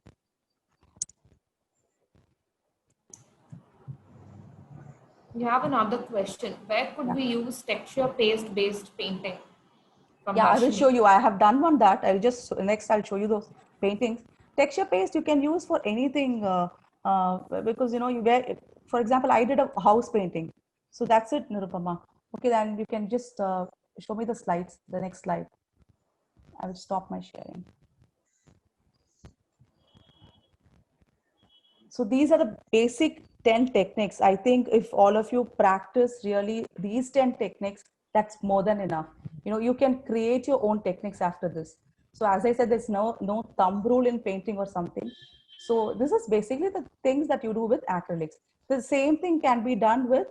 [SPEAKER 1] We have another question. Where could we use texture paste based painting?
[SPEAKER 3] Yeah, I will show you. I have done one that next I'll show you those paintings. Texture paste you can use for anything because you know for example, I did a house painting. So that's it, Nirupama. Okay, then you can just show me the slides, the next slide. I will stop my sharing. So these are the basic 10 techniques. I think if all of you practice really these 10 techniques, that's more than enough. You know, you can create your own techniques after this. So as I said, there's no thumb rule in painting or something. So this is basically the things that you do with acrylics. The same thing can be done with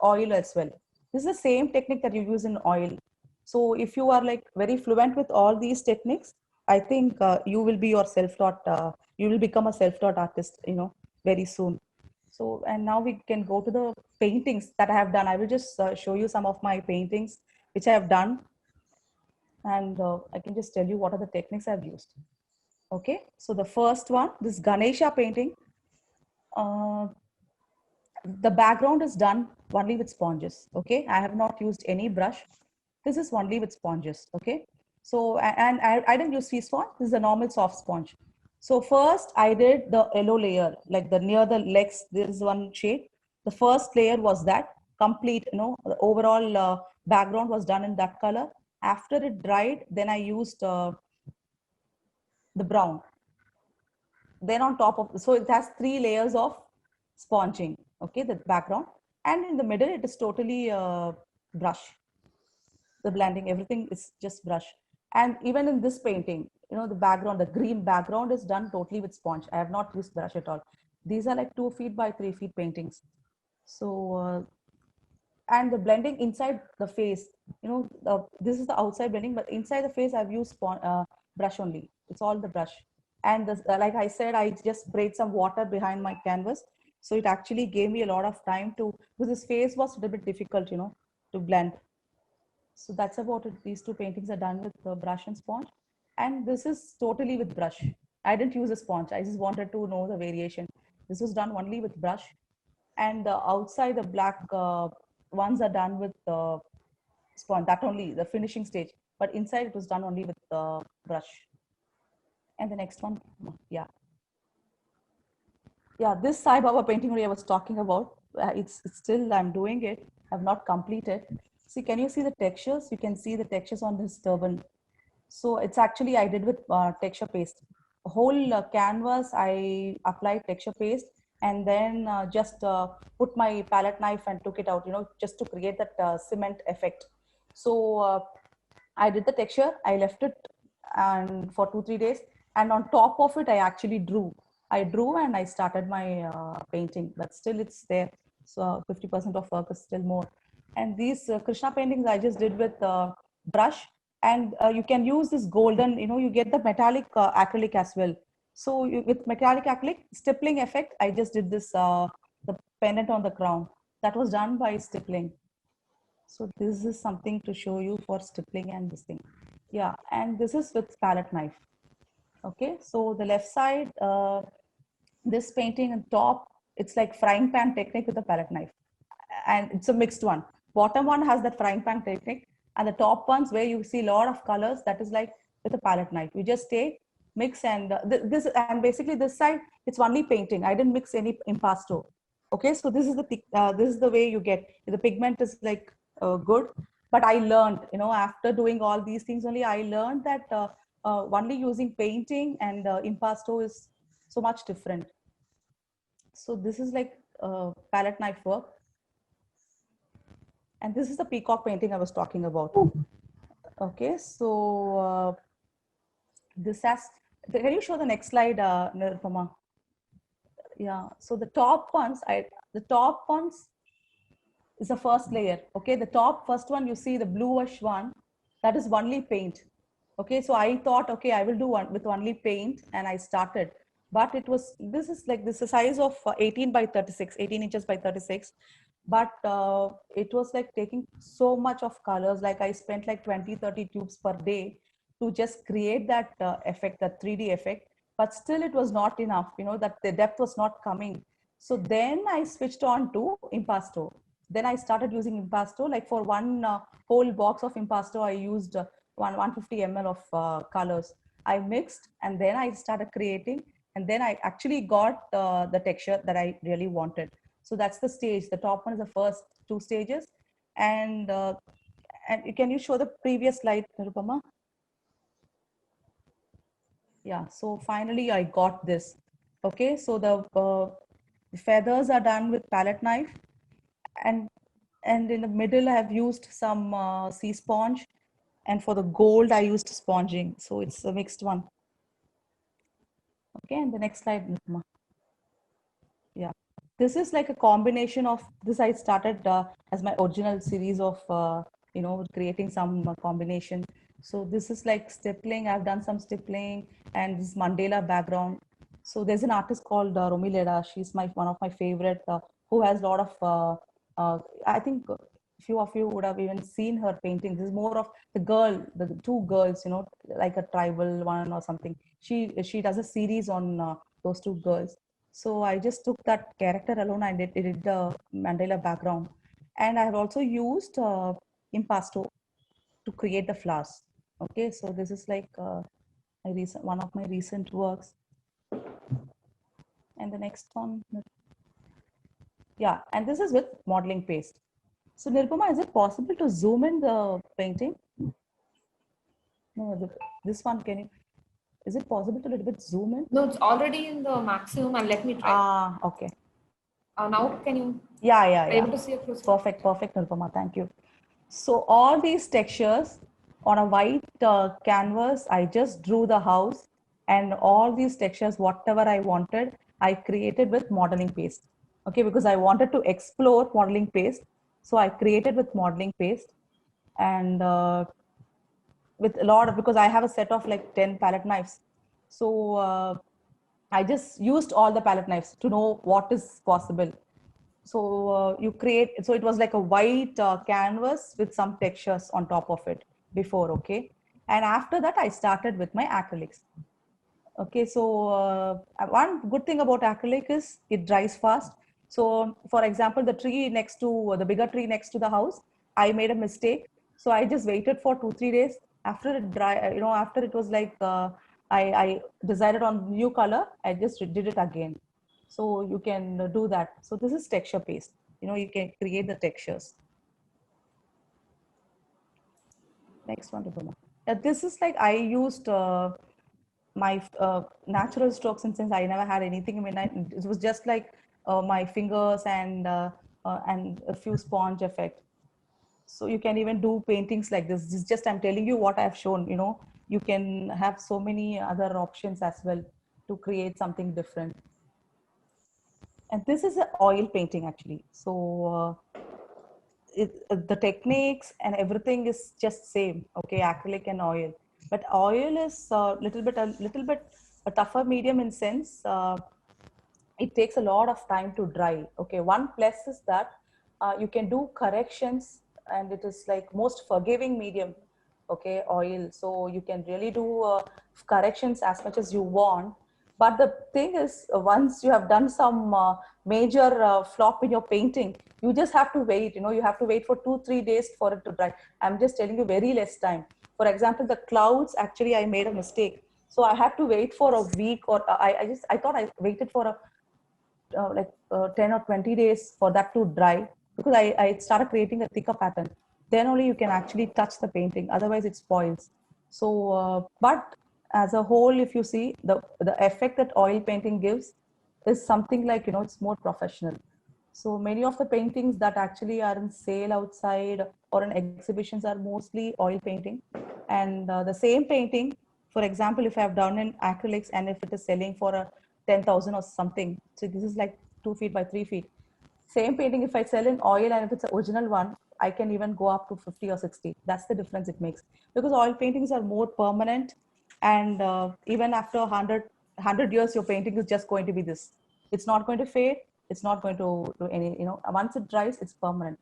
[SPEAKER 3] oil as well. This is the same technique that you use in oil. So if you are like very fluent with all these techniques, I think you will be your self-taught, you will become a self-taught artist, you know, very soon. So, and now we can go to the paintings that I have done. I will just show you some of my paintings, which I have done. And I can just tell you what are the techniques I've used. Okay, so the first one, this Ganesha painting, the background is done only with sponges. Okay, I have not used any brush. This is only with sponges. Okay, so and I didn't use sea sponge. This is a normal soft sponge. So first I did the yellow layer, like the near the legs. There is one shade. The first layer was that complete. You know, the overall background was done in that color. After it dried, then I used the brown. Then on top of, so it has 3 layers of sponging. Okay, the background, and in the middle it is totally brush. The blending, everything is just brush. And even in this painting, you know, the background, the green background is done totally with sponge. I have not used brush at all. These are like 2 feet by 3 feet paintings. So and the blending inside the face, you know, this is the outside blending, but inside the face I've used brush only. It's all the brush. And this, like I said, I just sprayed some water behind my canvas, so it actually gave me a lot of time to, because this face was a little bit difficult, you know, to blend. So that's about it. These 2 paintings are done with the brush and sponge, and this is totally with brush. I didn't use a sponge. I just wanted to know the variation. This was done only with brush, and the outside the black ones are done with sponge. That only the finishing stage, but inside it was done only with brush. And the next one, yeah, this Sai Baba painting only I was talking about. It's still, I'm doing it. I've not completed. See, can you see the textures? You can see the textures on this turban. So it's actually, I did with texture paste. Whole canvas, I applied texture paste, and then just put my palette knife and took it out, you know, just to create that cement effect. So I did the texture, I left it and for 2-3 days. And on top of it, I actually drew. I drew and I started my painting, but still it's there. So 50% of work is still more. And these Krishna paintings I just did with brush, and you can use this golden, you know, you get the metallic acrylic as well. So with metallic acrylic, stippling effect, I just did this, the pendant on the crown. That was done by stippling. So this is something to show you for stippling and this thing. Yeah, and this is with palette knife. Okay, so the left side, this painting on top, it's like frying pan technique with a palette knife. And it's a mixed one. Bottom one has that frying pan technique, and the top ones where you see a lot of colors, that is like with a palette knife. You just take mix, and this, and basically this side, it's only painting. I didn't mix any impasto. Okay, so this is this is the way you get, the pigment is like good. But I learned, after doing all these things only, I learned that only using painting and impasto is so much different. So this is like palette knife work. And this is the peacock painting I was talking about. Okay, so this has, can you show the next slide, Nirupama? Yeah, so the top ones is the first layer. Okay, the first one, you see the bluish one, that is only paint. Okay, so I thought, okay, I will do one with only paint, and I started. But it was, this is the size of 18 by 36, 18 inches by 36. But it was like taking so much of colors. Like I spent like 20-30 tubes per day to just create that effect, that 3D effect. But still it was not enough, that the depth was not coming. So then I switched on to impasto. Then I started using impasto. Like for one whole box of impasto, I used 150 ml of colors. I mixed, and then I started creating, and then I actually got the texture that I really wanted. So that's the stage. The top one is the first 2 stages. And can you show the previous slide, Nirupama? Yeah, so finally I got this. Okay, so the feathers are done with palette knife, and in the middle I have used some sea sponge, and for the gold I used sponging. So it's a mixed one. Okay, and the next slide, Nirupama. Yeah, this is like a combination of this. I started as my original series of creating some combination. So this is like stippling. I've done some stippling, and this mandala background. So there's an artist called Romileda. She's one of my favorite, who has a lot of I think a few of you would have even seen her paintings. This is more of the 2 girls, like a tribal one or something. She does a series on those 2 girls. So I just took that character alone and did the mandala background. And I have also used impasto to create the flowers. Okay, so this is like one of my recent works. And the next one, yeah, and this is with modeling paste. So Nirupama, is it possible to zoom in the painting? No, this one, is it possible to a little bit zoom in?
[SPEAKER 1] No, it's already in the maximum, and let me try.
[SPEAKER 3] Ah, okay.
[SPEAKER 1] Now can you?
[SPEAKER 3] Yeah.
[SPEAKER 1] Able to see a close?
[SPEAKER 3] Perfect, Nirupama, thank you. So all these textures on a white canvas, I just drew the house, and all these textures, whatever I wanted, I created with modeling paste. Okay, because I wanted to explore modeling paste. So I created with modeling paste, and with a lot of, because I have a set of like 10 palette knives. So I just used all the palette knives to know what is possible. So you create, so it was like a white canvas with some textures on top of it before. Okay, and after that I started with my acrylics. Okay, so one good thing about acrylic is it dries fast. So for example, the bigger tree next to the house, I made a mistake. So I just waited for 2-3 days. After it dry, after it was like, I decided on new color, I just did it again. So you can do that. So this is texture paste. You can create the textures. Next one, Rupama. This is like, I used my natural strokes, and since I never had anything, it was just like my fingers and a few sponge effect. So you can even do paintings like this. This is just, I'm telling you what I've shown. You can have so many other options as well to create something different. And this is an oil painting actually. So the techniques and everything is just same. Okay, acrylic and oil. But oil is a little bit a tougher medium in sense. It takes a lot of time to dry. Okay, one plus is that you can do corrections, and it is like most forgiving medium. Okay, oil. So you can really do corrections as much as you want. But the thing is, once you have done some major flop in your painting, you just have to wait. You have to wait for 2-3 days for it to dry. I'm just telling you, very less time. For example, the clouds, actually I made a mistake. So I had to wait for a week, or I thought I waited for a 10 or 20 days for that to dry, because I started creating a thicker pattern. Then only you can actually touch the painting, otherwise it spoils. So but as a whole, if you see the effect that oil painting gives is something like, it's more professional. So many of the paintings that actually are in sale outside or in exhibitions are mostly oil painting. And the same painting, for example, if I've done in acrylics and if it is selling for a 10,000 or something, so this is like 2 feet by 3 feet. Same painting, if I sell in oil and if it's an original one, I can even go up to 50 or 60. That's the difference it makes. Because oil paintings are more permanent, and even after 100 years, your painting is just going to be this. It's not going to fade. It's not going to do any, once it dries, it's permanent.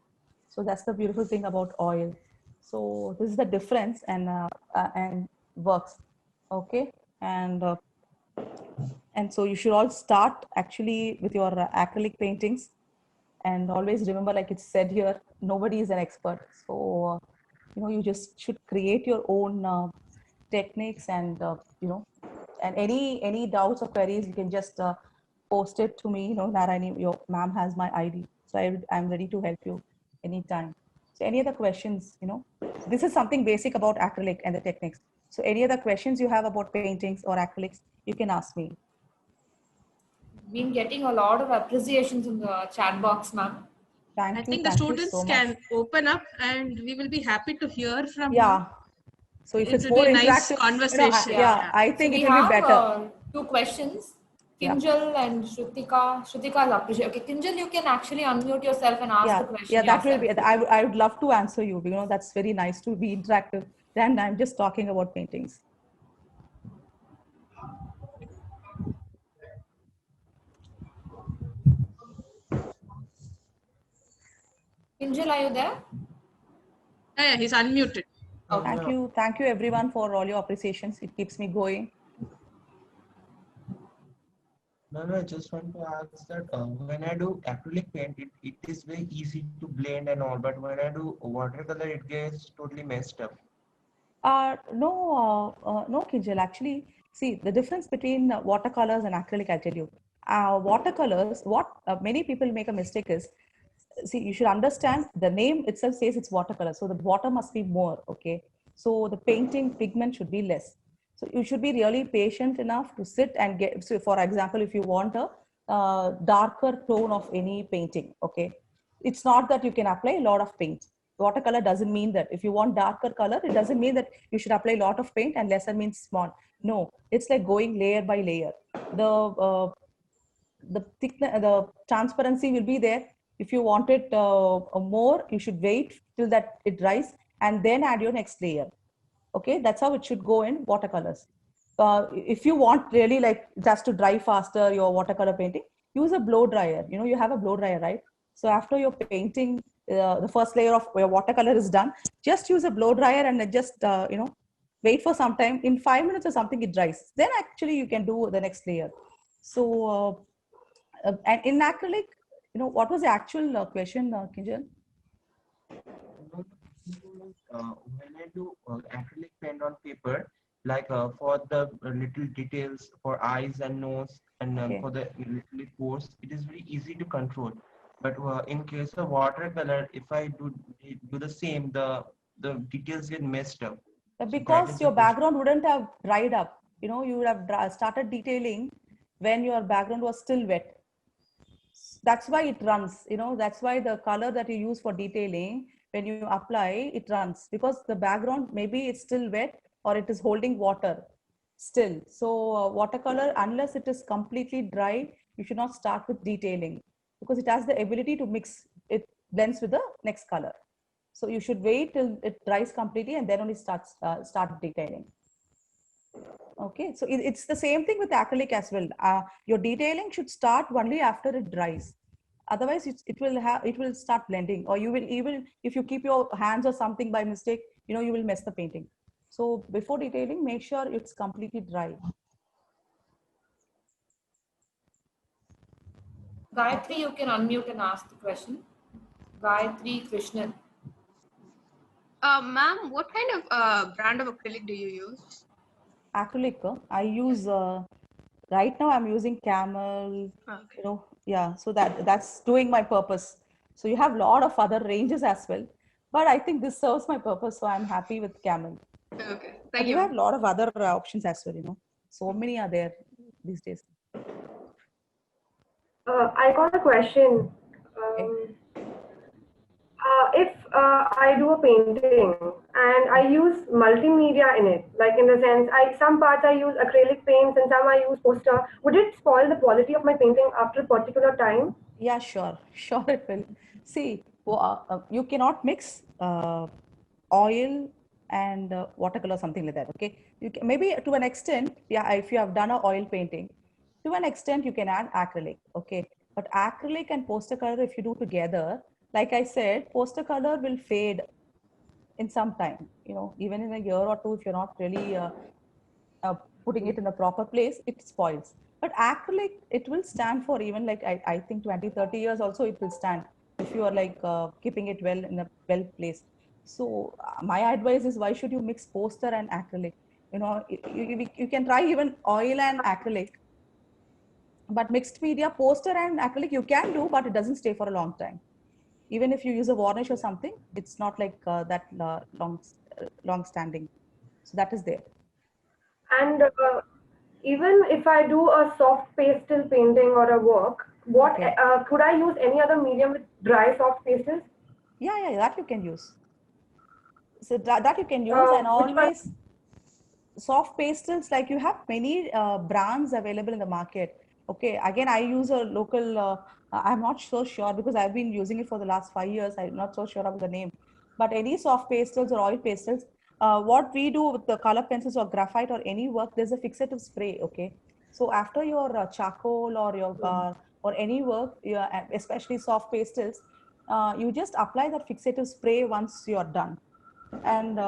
[SPEAKER 3] So that's the beautiful thing about oil. So this is the difference, and works. Okay. And so you should all start actually with your acrylic paintings, and always remember, like it's said here, nobody is an expert. So you just should create your own techniques, and and any doubts or queries, you can just post it to me. Narayani, your ma'am has my ID, so I'm ready to help you anytime. So any other questions? This is something basic about acrylic and the techniques. So any other questions you have about paintings or acrylics, you can ask me.
[SPEAKER 1] Been getting a lot of appreciations in the chat box, ma'am.
[SPEAKER 2] I think the students can open up, and we will be happy to hear from you.
[SPEAKER 3] So if
[SPEAKER 2] it
[SPEAKER 3] it's
[SPEAKER 2] will
[SPEAKER 3] more
[SPEAKER 2] be a nice
[SPEAKER 3] interactive,
[SPEAKER 2] conversation.
[SPEAKER 3] I think
[SPEAKER 1] so
[SPEAKER 3] it will be better.
[SPEAKER 1] We have 2 questions. Kinjal and Shrutika. Shrutika is appreciated. Okay, Kinjal, you can actually unmute yourself and ask the question.
[SPEAKER 3] Yeah, that will be. I would love to answer you. That's very nice to be interactive. Then I'm just talking about paintings.
[SPEAKER 1] Kinjal, are you there?
[SPEAKER 2] Yeah, he's unmuted.
[SPEAKER 1] Okay.
[SPEAKER 3] Thank you everyone for all your appreciations. It keeps me going.
[SPEAKER 5] No, I just want to ask that when I do acrylic paint, it is very easy to blend and all, but when I do watercolor, it gets totally messed up.
[SPEAKER 3] No, Kinjal. Actually, see the difference between watercolors and acrylic. I'll tell you. Watercolors, what many people make a mistake is, see, you should understand the name itself says it's watercolor. So the water must be more, okay? So the painting pigment should be less. So you should be really patient enough to sit and get, so for example, if you want a darker tone of any painting, okay? It's not that you can apply a lot of paint. Watercolor doesn't mean that. If you want darker color, it doesn't mean that you should apply a lot of paint and lesser means small. No, it's like going layer by layer. The thickness, the transparency will be there. If you want it more, you should wait till that it dries and then add your next layer. Okay, that's how it should go in watercolors. If you want really like just to dry faster your watercolor painting, use a blow dryer. You have a blow dryer, right? So after your painting, the first layer of your watercolor is done, just use a blow dryer and just wait for some time. In 5 minutes or something, it dries. Then actually you can do the next layer. So and in acrylic, what was the actual question, Kinjal?
[SPEAKER 5] When I do acrylic paint on paper, like for the little details for eyes and nose, and for the little pores, it is very easy to control. But in case of watercolor, if I do the same, the details get messed up.
[SPEAKER 3] Because your background wouldn't have dried up. You would have started detailing when your background was still wet. That's why it runs. That's why the color that you use for detailing, when you apply, it runs, because the background, maybe it's still wet or it is holding water still. So watercolor, unless it is completely dry, you should not start with detailing, because it has the ability to mix. It blends with the next color. So you should wait till it dries completely and then only start detailing. Okay, so it's the same thing with acrylic as well. Your detailing should start only after it dries. Otherwise, it will start blending, or you will, even if you keep your hands or something by mistake, you will mess the painting. So before detailing, make sure it's completely dry.
[SPEAKER 1] Gayatri, you can unmute and ask the question. Gayatri Krishnan.
[SPEAKER 6] Ma'am, what kind of brand of acrylic do you use?
[SPEAKER 3] Acrylic, I use right now I'm using camel,
[SPEAKER 2] Okay.
[SPEAKER 3] yeah, so that's doing my purpose. So you have a lot of other ranges as well, but I think this serves my purpose, so I'm happy with camel.
[SPEAKER 2] Okay.
[SPEAKER 3] But
[SPEAKER 2] Thank
[SPEAKER 3] you
[SPEAKER 2] you.
[SPEAKER 3] have a lot of other options as well, so many are there these days.
[SPEAKER 6] I got a question.
[SPEAKER 3] Okay.
[SPEAKER 6] If I do a painting and I use multimedia in it, like in the sense, some parts I use acrylic paints and some I use poster, would it spoil the quality of my painting after a particular time?
[SPEAKER 3] Yeah, sure, sure it will. See, you cannot mix oil and watercolor, something like that. Okay, maybe to an extent, yeah. If you have done a oil painting, to an extent you can add acrylic. Okay, but acrylic and poster color, if you do together, like I said, poster color will fade in some time. Even in a year or two, if you're not really uh, putting it in the proper place, it spoils. But acrylic, it will stand for even like I think 20-30 years also it will stand if you are like keeping it well in a well place. So my advice is, why should you mix poster and acrylic? You can try even oil and acrylic, but mixed media, poster and acrylic you can do, but it doesn't stay for a long time. Even if you use a varnish or something, it's not like that long standing. So that is there.
[SPEAKER 6] And even if I do a soft pastel painting or a work, what
[SPEAKER 3] Okay.
[SPEAKER 6] could I use any other medium with dry soft pastels?
[SPEAKER 3] Yeah, that you can use. So that you can use, and
[SPEAKER 6] Which one?
[SPEAKER 3] always soft pastels, like you have many brands available in the market. Okay, again, I use a local, I'm not so sure because I've been using it for the last 5 years. I'm not so sure of the name, but any soft pastels or oil pastels, what we do with the color pencils or graphite or any work, there's a fixative spray. Okay, so after your charcoal or your or any work, especially soft pastels, you just apply that fixative spray once you're done, and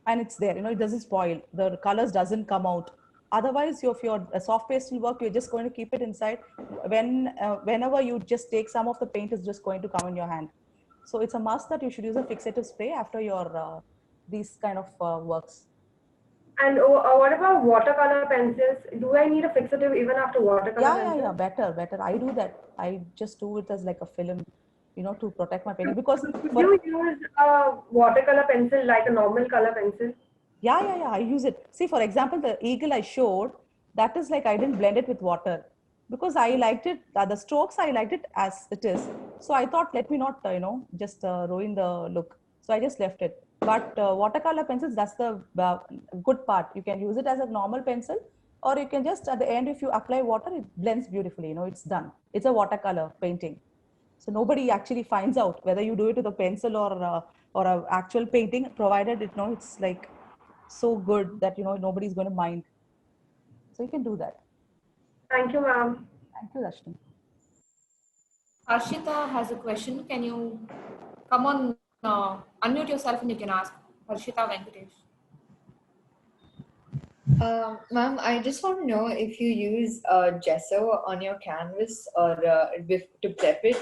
[SPEAKER 3] it's there. It doesn't spoil, the colors doesn't come out. Otherwise, if your soft pastel work, you're just going to keep it inside. Whenever you just take some of the paint, is just going to come in your hand. So it's a must that you should use a fixative spray after your these kind of works.
[SPEAKER 6] And what about watercolor pencils? Do I need a fixative even after watercolor
[SPEAKER 3] Yeah,
[SPEAKER 6] pencils?
[SPEAKER 3] better. I do that. I just do it as like a film, to protect my painting, because
[SPEAKER 6] Could
[SPEAKER 3] for
[SPEAKER 6] you use a watercolor pencil like a normal color pencil?
[SPEAKER 3] Yeah. I use it. See, for example, the eagle I showed, that is like I didn't blend it with water because I liked it. The strokes, I liked it as it is. So I thought, let me not, just ruin the look. So I just left it. But watercolor pencils, that's the good part. You can use it as a normal pencil, or you can just at the end, if you apply water, it blends beautifully. It's done. It's a watercolor painting. So nobody actually finds out whether you do it with a pencil or a actual painting, provided it's like so good that nobody's going to mind. So you can do that.
[SPEAKER 6] Thank you, ma'am.
[SPEAKER 3] Thank you, Rashmi.
[SPEAKER 1] Harshita has a question. Can you come on, unmute yourself and you can ask. Harshita Venkatesh.
[SPEAKER 7] Ma'am, I just want to know if you use gesso on your canvas or to prep it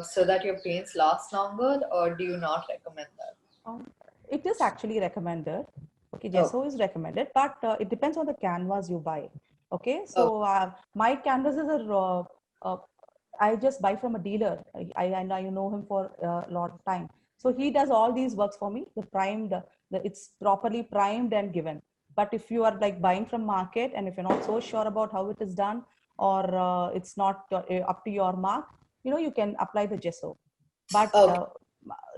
[SPEAKER 7] so that your paints last longer, or do you not recommend that?
[SPEAKER 3] It is actually recommended. Okay, gesso is recommended, but it depends on the canvas you buy. Okay, so my canvases are I just buy from a dealer. I know him for a lot of time. So he does all these works for me. It's properly primed and given. But if you are like buying from market and if you're not so sure about how it is done, or it's not up to your mark, you can apply the gesso. But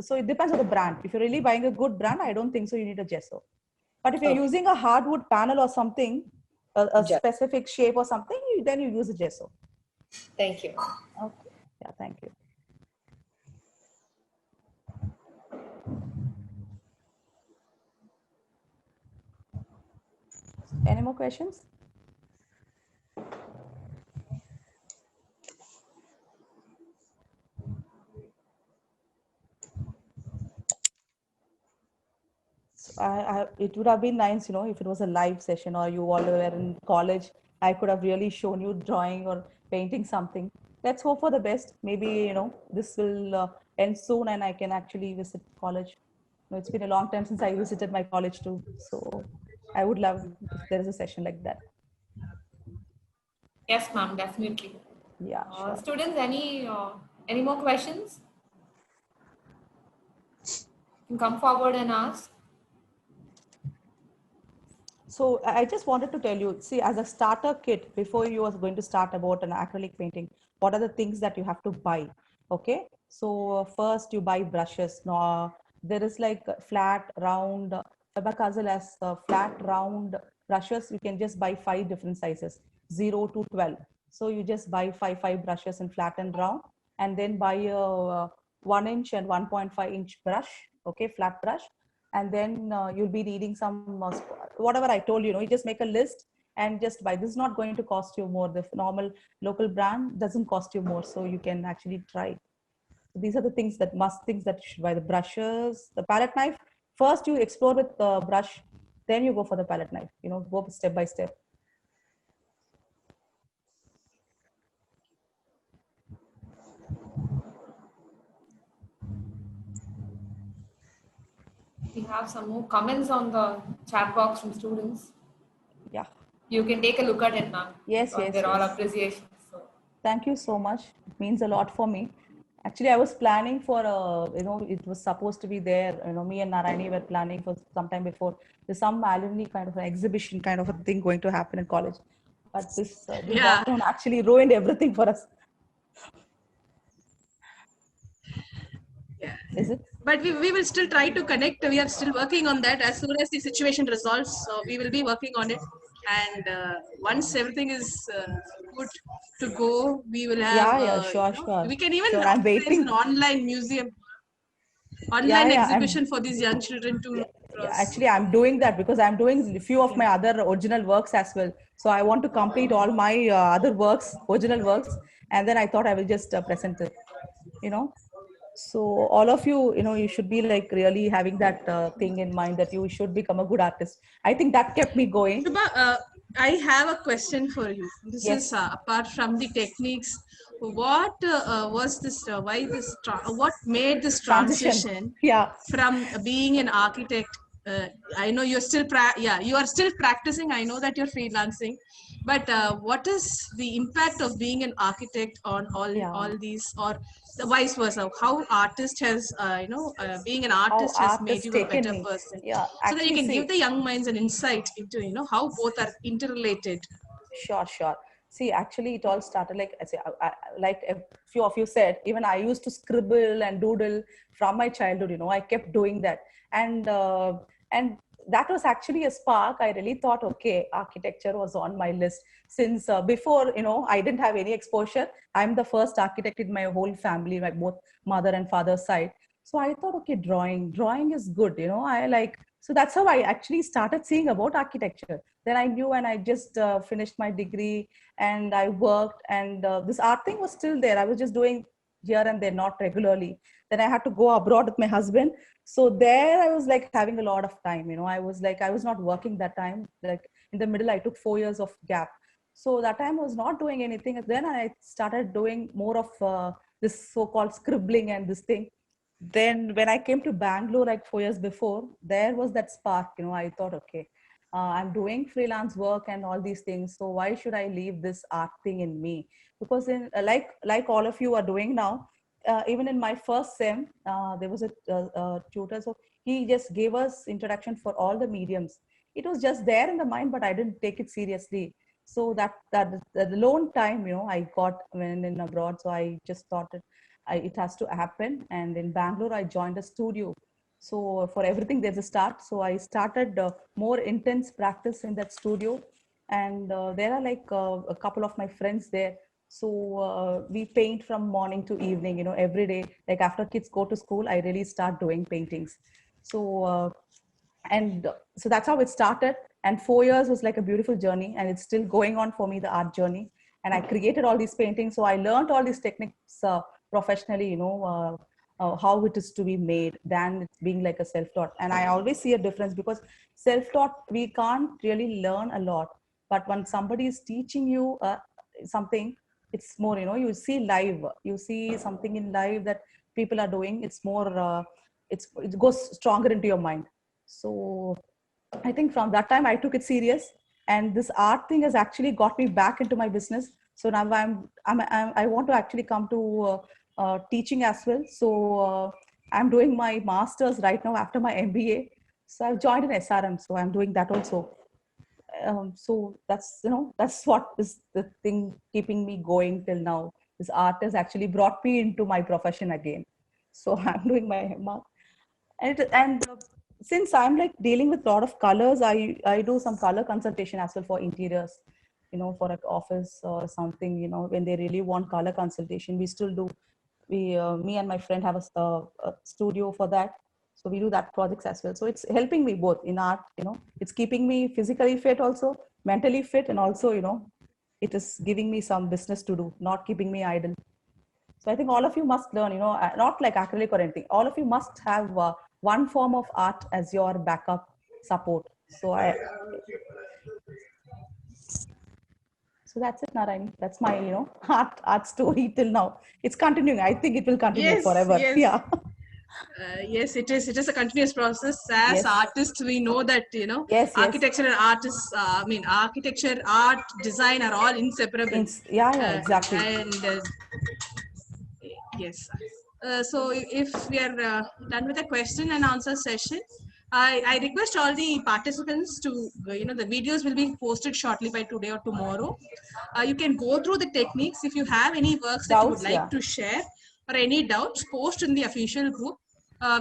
[SPEAKER 3] so it depends on the brand. If you're really buying a good brand, I don't think so you need a gesso. But if you're using a hardwood panel or something, a specific shape or something, then you use a gesso.
[SPEAKER 7] Thank you.
[SPEAKER 3] Okay. Yeah, thank you. Any more questions? It would have been nice, if it was a live session or you all were in college, I could have really shown you drawing or painting something. Let's hope for the best. Maybe, this will end soon and I can actually visit college. It's been a long time since I visited my college too. So I would love if there is a session like that.
[SPEAKER 1] Yes, ma'am, definitely.
[SPEAKER 3] Yeah, sure.
[SPEAKER 1] Students, any more questions? You can come forward and ask.
[SPEAKER 3] So I just wanted to tell you, see, as a starter kit, before you are going to start about an acrylic painting, what are the things that you have to buy? Okay, so first you buy brushes. Now there is like flat, round, Faber-Castell has flat, round brushes. You can just buy 5 different sizes, 0 to 12. So you just buy five brushes in flat and round, and then buy a 1 inch and 1.5 inch brush. Okay, flat brush, and then you'll be needing some whatever I told you, you just make a list and just buy. This is not going to cost you more. The normal local brand doesn't cost you more, so you can actually try. These are the things that you should buy. The brushes, the palette knife. First you explore with the brush, then you go for the palette knife, go step by step.
[SPEAKER 1] We have some more comments on the chat box from students.
[SPEAKER 3] Yeah.
[SPEAKER 1] You can take a look at it, ma'am.
[SPEAKER 3] Yes.
[SPEAKER 1] They're all appreciations. So.
[SPEAKER 3] Thank you so much. It means a lot for me. Actually, I was planning for, it was supposed to be there. Me and Narayani were planning for some time before. There's some alumni kind of an exhibition kind of a thing going to happen in college. But this lockdown actually ruined everything for us.
[SPEAKER 2] Yeah.
[SPEAKER 3] Is it?
[SPEAKER 2] But we will still try to connect. We are still working on that. As soon as the situation resolves, we will be working on it. And once everything is good to go, we will have.
[SPEAKER 3] Sure.
[SPEAKER 2] We can even
[SPEAKER 3] I'm waiting.
[SPEAKER 2] an online museum, online exhibition for these young children to.
[SPEAKER 3] Actually, I'm doing that because I'm doing a few of my other original works as well. So I want to complete all my other works, original works, and then I thought I will just present it. So all of you, you should be like really having that thing in mind that you should become a good artist. I think that kept me going.
[SPEAKER 2] Shubha, I have a question for you. This is apart from the techniques. What was this? Why this? What made this transition? From being an architect. I know you're still you are still practicing. I know that you're freelancing, but what is the impact of being an architect on all these, or the vice versa? How artist has being an artist has made you a better person. So that you can give the young minds an insight into how both are interrelated.
[SPEAKER 3] Sure. See, actually, it all started like like a few of you said. Even I used to scribble and doodle from my childhood. I kept doing that, and that was actually a spark. I really thought, okay, architecture was on my list since before. I didn't have any exposure. I'm the first architect in my whole family, my both mother and father's side. So I thought, okay, drawing is good. So that's how I actually started seeing about architecture. Then I knew, and I just finished my degree and I worked, and this art thing was still there. I was just doing here and there, not regularly. Then I had to go abroad with my husband. So there I was like having a lot of time. I was not working that time. Like in the middle, I took 4 years of gap. So that time I was not doing anything. Then I started doing more of this so-called scribbling and this thing. Then when I came to Bangalore like 4 years before, there was that spark. I thought, okay, I'm doing freelance work and all these things. So why should I leave this art thing in me? Because in like all of you are doing now, even in my first sem, there was a tutor. So he just gave us introduction for all the mediums. It was just there in the mind, but I didn't take it seriously. So that the lone time, I got when in abroad. So I just thought it has to happen. And in Bangalore, I joined a studio. So for everything, there's a start. So I started more intense practice in that studio. And there are like a couple of my friends there. So we paint from morning to evening, every day. Like after kids go to school, I really start doing paintings. So that's how it started. And 4 years was like a beautiful journey, and it's still going on for me, the art journey. And I created all these paintings. So I learned all these techniques professionally, how it is to be made than it's being like a self-taught. And I always see a difference, because self-taught, we can't really learn a lot. But when somebody is teaching you something, it's more, you see live, you see something in live that people are doing. It's more, it goes stronger into your mind. So I think from that time I took it serious, and this art thing has actually got me back into my business. So now I want to actually come to teaching as well. So I'm doing my master's right now after my MBA. So I've joined an SRM, so I'm doing that also. So that's, that's what is the thing keeping me going till now. This art has actually brought me into my profession again. So I'm doing my and since I'm like dealing with a lot of colors, I do some color consultation as well for interiors, for an office or something. When they really want color consultation, we still do. Me and my friend have a studio for that, so we do that projects as well. So it's helping me both in art. It's keeping me physically fit, also mentally fit, and also it is giving me some business to do, not keeping me idle. So I think all of you must learn, not like acrylic or anything. All of you must have one form of art as your backup support. So that's it, Narayani. That's my, art story till now. It's continuing. I think it will continue forever.
[SPEAKER 2] Yes.
[SPEAKER 3] Yeah.
[SPEAKER 2] Yes, it is. It is a continuous process. As
[SPEAKER 3] Yes.
[SPEAKER 2] artists, we know that
[SPEAKER 3] Yes.
[SPEAKER 2] architecture and art is. Architecture, art, design are all inseparable.
[SPEAKER 3] Yeah, exactly.
[SPEAKER 2] Yes. So if we are done with the question and answer session, I request all the participants to, the videos will be posted shortly by today or tomorrow. You can go through the techniques. If you have any works that you would like to share or any doubts, post in the official group.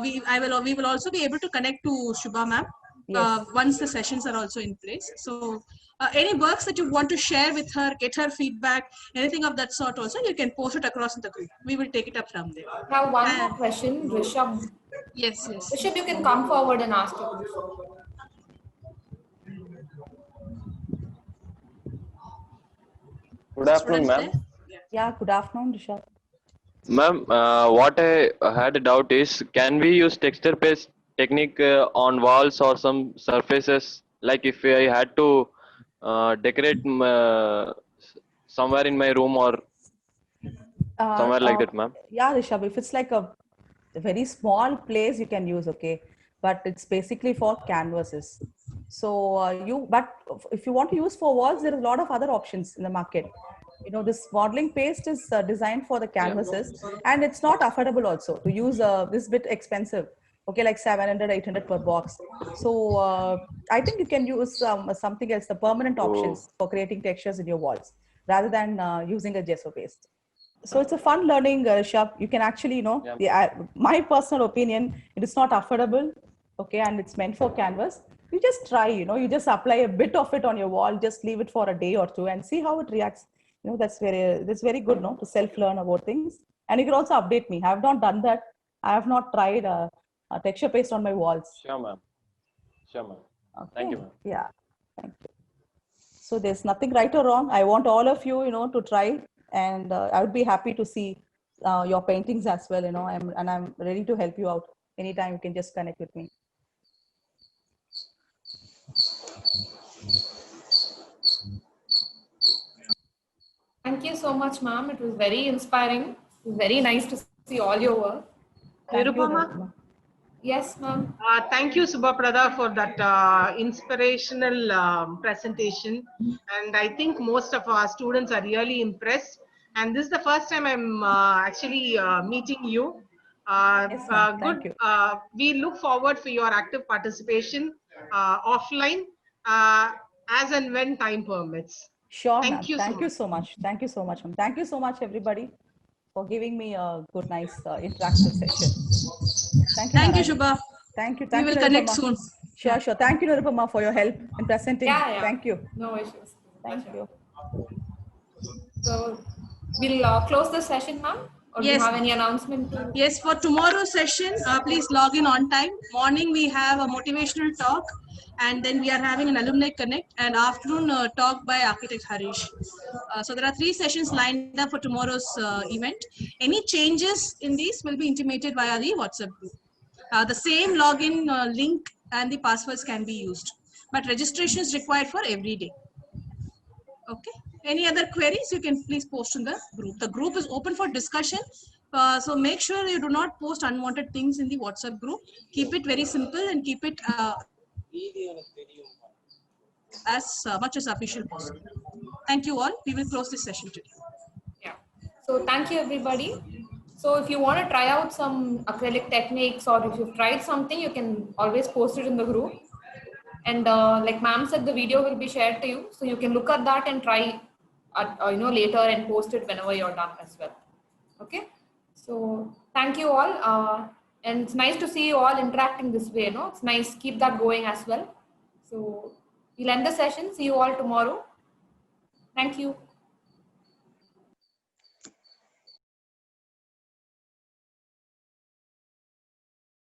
[SPEAKER 2] We will also be able to connect to Shubha ma'am once the sessions are also in place. So any works that you want to share with her, get her feedback, anything of that sort also, you can post it across in the group. We will take it up from there.
[SPEAKER 1] I have one more question, Rishabh.
[SPEAKER 2] Yes.
[SPEAKER 1] Rishabh, you can come forward and ask your question.
[SPEAKER 8] Good afternoon, ma'am.
[SPEAKER 3] Yeah, good afternoon, Rishabh.
[SPEAKER 8] Ma'am, what I had a doubt is, can we use texture-based technique on walls or some surfaces? Like if I had to decorate somewhere in my room or somewhere like that, ma'am.
[SPEAKER 3] Yeah, Rishabh, if it's like a very small place, you can use, okay, but it's basically for canvases. So but if you want to use for walls, there is a lot of other options in the market. This modeling paste is designed for the canvases, and it's not affordable also to use. This bit expensive, okay, like 700, 800 per box. So I think you can use something else, the permanent options for creating textures in your walls rather than using a gesso paste. So it's a fun learning, Rishabh. You can actually, my personal opinion, it is not affordable, okay, and it's meant for canvas. You just try, you just apply a bit of it on your wall, just leave it for a day or two and see how it reacts. That's very good, no, to self-learn about things. And you can also update me. I have not done that. I have not tried a texture paste on my walls.
[SPEAKER 8] Sure, ma'am. Okay. Thank you, ma'am.
[SPEAKER 3] Yeah, thank you. So there's nothing right or wrong. I want all of you, to try. And I would be happy to see your paintings as well, I'm ready to help you out. Anytime you can just connect with me.
[SPEAKER 1] Thank you so much, ma'am. It was very inspiring. It was very nice to see all your work.
[SPEAKER 2] Nirupama?
[SPEAKER 1] Yes, ma'am.
[SPEAKER 2] Thank you, Subhaprada, for that inspirational presentation. And I think most of our students are really impressed. And this is the first time I'm actually meeting you.
[SPEAKER 3] Yes, thank you.
[SPEAKER 2] We look forward for your active participation offline as and when time permits.
[SPEAKER 3] Sure, ma'am. Thank you so much. Thank you so much, ma'am. Thank you so much, everybody, for giving me a good, nice interactive session.
[SPEAKER 2] Thank you, Shubha.
[SPEAKER 3] Thank you.
[SPEAKER 2] We will connect soon.
[SPEAKER 3] Sure. Thank you, Nirupama, for your help in presenting.
[SPEAKER 1] Yeah.
[SPEAKER 3] Thank you.
[SPEAKER 1] No issues.
[SPEAKER 3] Thank you.
[SPEAKER 1] So we'll close the session, ma'am. Or do you have any announcement?
[SPEAKER 2] Yes, for tomorrow's session, please log in on time. Morning, we have a motivational talk, and then we are having an alumni connect, and afternoon talk by architect Harish. So there are 3 sessions lined up for tomorrow's event. Any changes in these will be intimated via the WhatsApp group. The same login link and the passwords can be used, but registration is required for every day. Okay. Any other queries, you can please post in the group. The group is open for discussion. So make sure you do not post unwanted things in the WhatsApp group. Keep it very simple and keep it as much as efficient possible. Thank you all. We will close this session today.
[SPEAKER 1] Yeah. So thank you, everybody. So if you want to try out some acrylic techniques, or if you've tried something, you can always post it in the group. And like ma'am said, the video will be shared to you, so you can look at that and try later and post it whenever you're done as well. Okay. So thank you all. And it's nice to see you all interacting this way. No, it's nice. Keep that going as well. So we'll end the session. See you all tomorrow. Thank you.